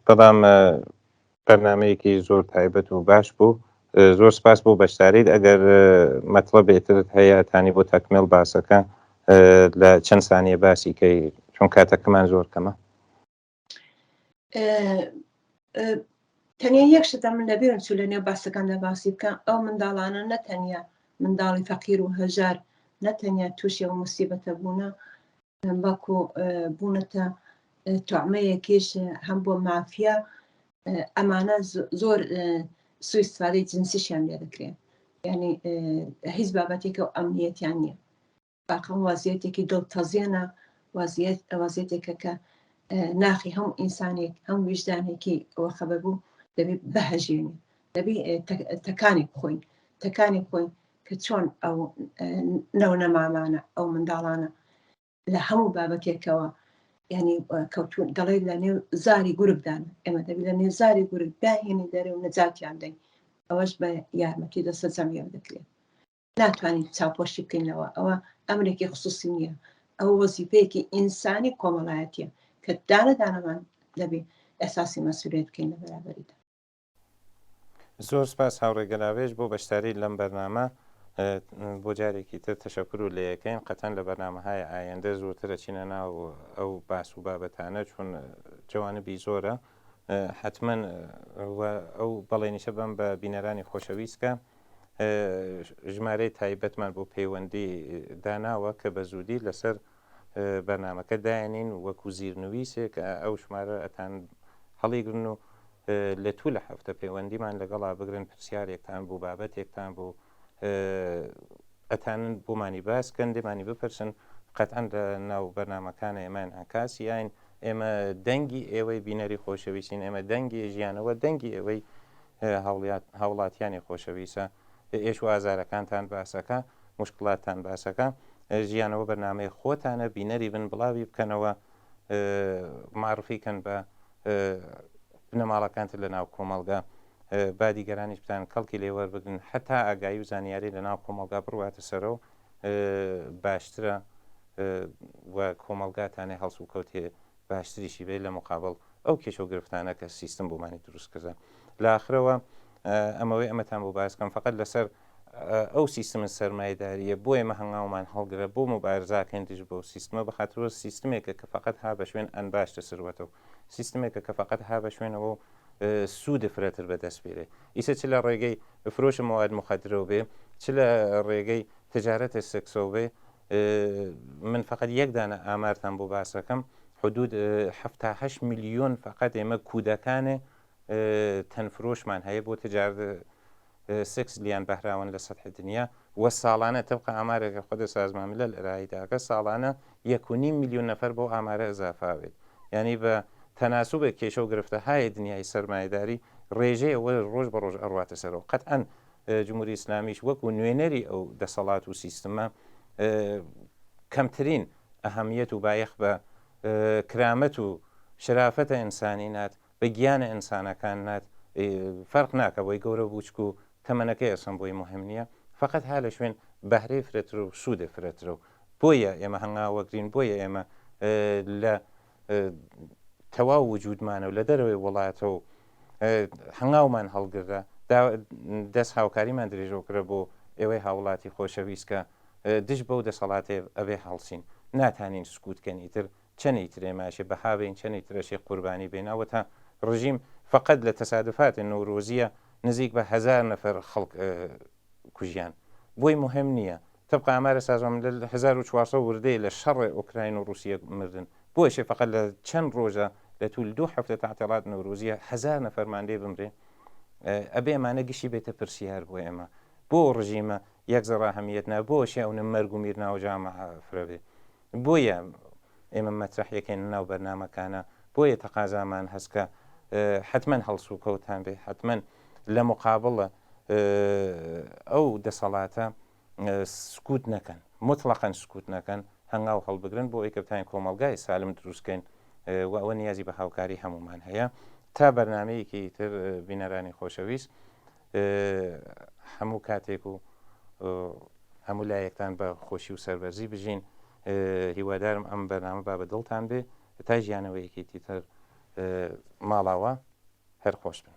بەڵام بەرنامەیەکی زۆر تایبەت و باش بوو. زۆر سپاس بۆ بەشداریت. ئەگەر مەطلەبێتت هەیە تانی بۆ تەکمیل باسەکە لە چەند سانیە باسی کەی، چون کاتەکەمان زۆر کەمە. تەنیا یەک شتە من لەبیرم چوو لە نێو باسەکاندا باسی بکەم، ئەو منداڵانە نەتەنیا منداڵی فەقیر و هەژار نەتەنیا تووشی ئەو موسیبەتە بوونە، بەڵکو بوونەتە توعمەیەکیش هەم بۆ مافیا، ئەمانە زۆر سوء استفادەی جنسیشیان لێ دەکرێت، یعنی هیچ بابەتێکە و ئەمنیەتیان نییە. واقعەن وەزعیەتێکی دڵتەزیێنە، وەزعیەتێکە کە ناخی هەموو ئینسانێک، هەموو ویژدانێکی ئەوە خەبەر بوو دەبێت بەهەژێنێ، دەبێت تەکانی بخۆین کە چۆن ئەو نەونەمامانە، ئەو منداڵانە لە هەموو بابەتێکەوە، یعنی کەوتون دەڵێت لە نێو زاری گورگدان، ئێمە دەبێت لە نێو زاری گورگ داهێنی دەرێ و نەجاتیان دەین، ئەوەش بە یارمەتی دەستە جەمعیەوە دەکرێت. ناتوانین چاوپۆشی بکەینەوە، ئەوە ئەمرێکی خصوصی نییە، ئەو وەزیفەیەکی ئینسانی کۆمەڵایەتیە کە دانەدانەمان دەبێت ئەساسی مەسئولیت بکەین لە بەرابەریدا. زۆر سپاس هاوڕێگەلاوێژ بۆ بەشداری لەم بەرنامە بۆ جارێکی تر تەشەکر و لە یەکەین قەتەن لە بەرنامەهای ئایندە زۆرترە چینە ناو ئەو باس و بابەتانە چون جوانبی زۆرە حتمما ئەو بەڵێنیشە بەم بە بینەرانی خۆشەویستکە ژمارەی تایبەتمان بۆ پەیوەندی داناوە کە بە زوودی لەسەر بەرنامەکە داێنین وەکو زیرنوویسێک ئەو ژمارە ئەتان هەڵیگرن و لە تو لە هەفتە پەیوەندیمان لەگەڵا بگرن پرسیارێکتان بوو بابەتێکتان بوو ئەتانن بۆمانی باسکەن دێمانی بپرسن قەتەن لە ناو بەرنامەکانە ئێمان ئەنکاسی یاین ئێمە دەنگی ئێوەی بینەری خۆشەویستین ئێمە دەنگی ژیانەوە دەنگی ئێوەی هاوڵاتیانی خۆشەویستە ئێش و ئازارەکانتان باسەکە مشکلاتتان باسەکە ژیانەوە بەرنامەی خۆتانە بینەری بن بڵاوی بکەنەوە معرفیکەن بە بنەماڵەکانتر لە ناو کۆمەڵگا با دیگەرانیش بتان کەڵکی لێوەربگرن هەتا ئاگایی و زانیاری لە ناو کۆمەڵگا بڕواتە سەرە و باشترە و کۆمەڵگاتانێ هەڵس و کەوتێ باشتریشی بێت لە مقابڵ ئەو کێشە و گرفتانە کە سیستم بۆمانی دروست کردە لە ئاخرەوە ئەمەوەی ئەمەتان بۆ باسکەم فقط لەسەر ئەو سیستمە سەرمایهداریە بۆ ئێمە هەنگاومان هەڵگرە بۆ مبارزاکەین دژ بۆ سیستمە بەخاترەوە سیستمێکە کە فقط ها بە شوێن ئەنباش دەسروەتەوە سیستمێکە کە فقط ها بە شوێنەوە سوودە فرەتر بەدەست بێرێ ئیسە چ لە ڕێگەی فرۆشە مواد مخدرەوە بێ چ لە ڕێگەی تجارەتە سێکسەوە بێ من فقط یەک دانە ئامارتان بۆ باسەکەم حدود 7 میلیۆن فقط ئێمە کودەکانێ تەنفرۆشمان هەیە بۆ تجارت سێکس لیان بەهراون لە سەطحی دنیا وە ساڵانە تەبقە ئامارێکە خۆدە سازمان ملل ئێراییداکە ساڵانە 1.5 میلیۆن نەفەر بۆ ئامارە ئەزافاوێت یعنی بە تەناسوبێک کێشە و گرفتە های دنیای سەرمایهداری ڕێژەیەوە ڕۆژ بە ڕۆژ ئەڕواتە سەرەوە قەتئەن جمهوری ئیسلامیش وەکو نوێنەری ئەو دەسەڵات و سیستمە کەمترین ئەهەمیەت و بایەخ بە کرامەت و شرافەتە ئینسانی نات بە گیانە ئینسانەکان نات فەرق ناکە بۆی گەورە بووچک و تەمەنەکەی ئەسم بۆی مهم نییە فقط ها لە شوێن بەهرەی فرەترە و سوودە فرەترە و بۆیە ئێمە هەنگاوەگرین بۆیە ئێمە لە تەواو وجودمانە و لە دەرەوەی وڵاتە و هەنگاومان هەڵگرە دەست هاوکاریمان درێژەوەکرە بۆ ئێوەی هاوڵاتی خۆشەویستکە دش بەو دەسەڵاتێ ئەبێ هەڵسین ناتانین سکووتکەن ئیتر چەنی ترێماشێ بەهاوین چەنی ترەشی قوربانی بێناوە تا ڕژیم فقط لە تەسادفاتی نۆرۆزیە نزیک بە 1000 نەفەر خەڵک کوژیان بۆی مهم نییە طبق ئامارە سازمان لە 1400 وردەی لە شەڕی ئۆکراین و رووسیا مردن بۆیە فقط لە چەند ڕۆژە لە توول 2 هەفتە تعتیڵات نۆرۆزیە 1000 نەفەرمان لێ بمرێ ئەبێ ئەمانە گشتی بێتە پرسیار بۆ ئێمە بۆ ڕژیمە یەک زەڕا هەمیەت نا بۆ شێونە مەرگ و میر ناوجامە فرەبێ بۆیە ئێمە مەترەحیەکەین ناو بەرنامەکانە بۆیە تەقازامان هەستکە حتمما هەڵس و کەوتان بێ حتمما لە مقابڵە ئەو دەسەڵاتە سکوت نەکەن مطلقاً سکوت نەکەن هەنگاو هەڵبگرن بۆ ئەوەی بتانین کۆمەڵگای سالم دروستکەین و ئەوە نیازی بە هاوکاری هەمومان هەیە تا بەرنامەیەکی تر بینەرانی خۆشەویست هەموو کاتێک و هەموو لایەکتان بە خۆشی و سەربەرزی بژین هیوادارم ئەم بەرنامە با بە دڵتان بێ تا ژیانەوەیەکی تر ماڵاوە هەر خۆش بن.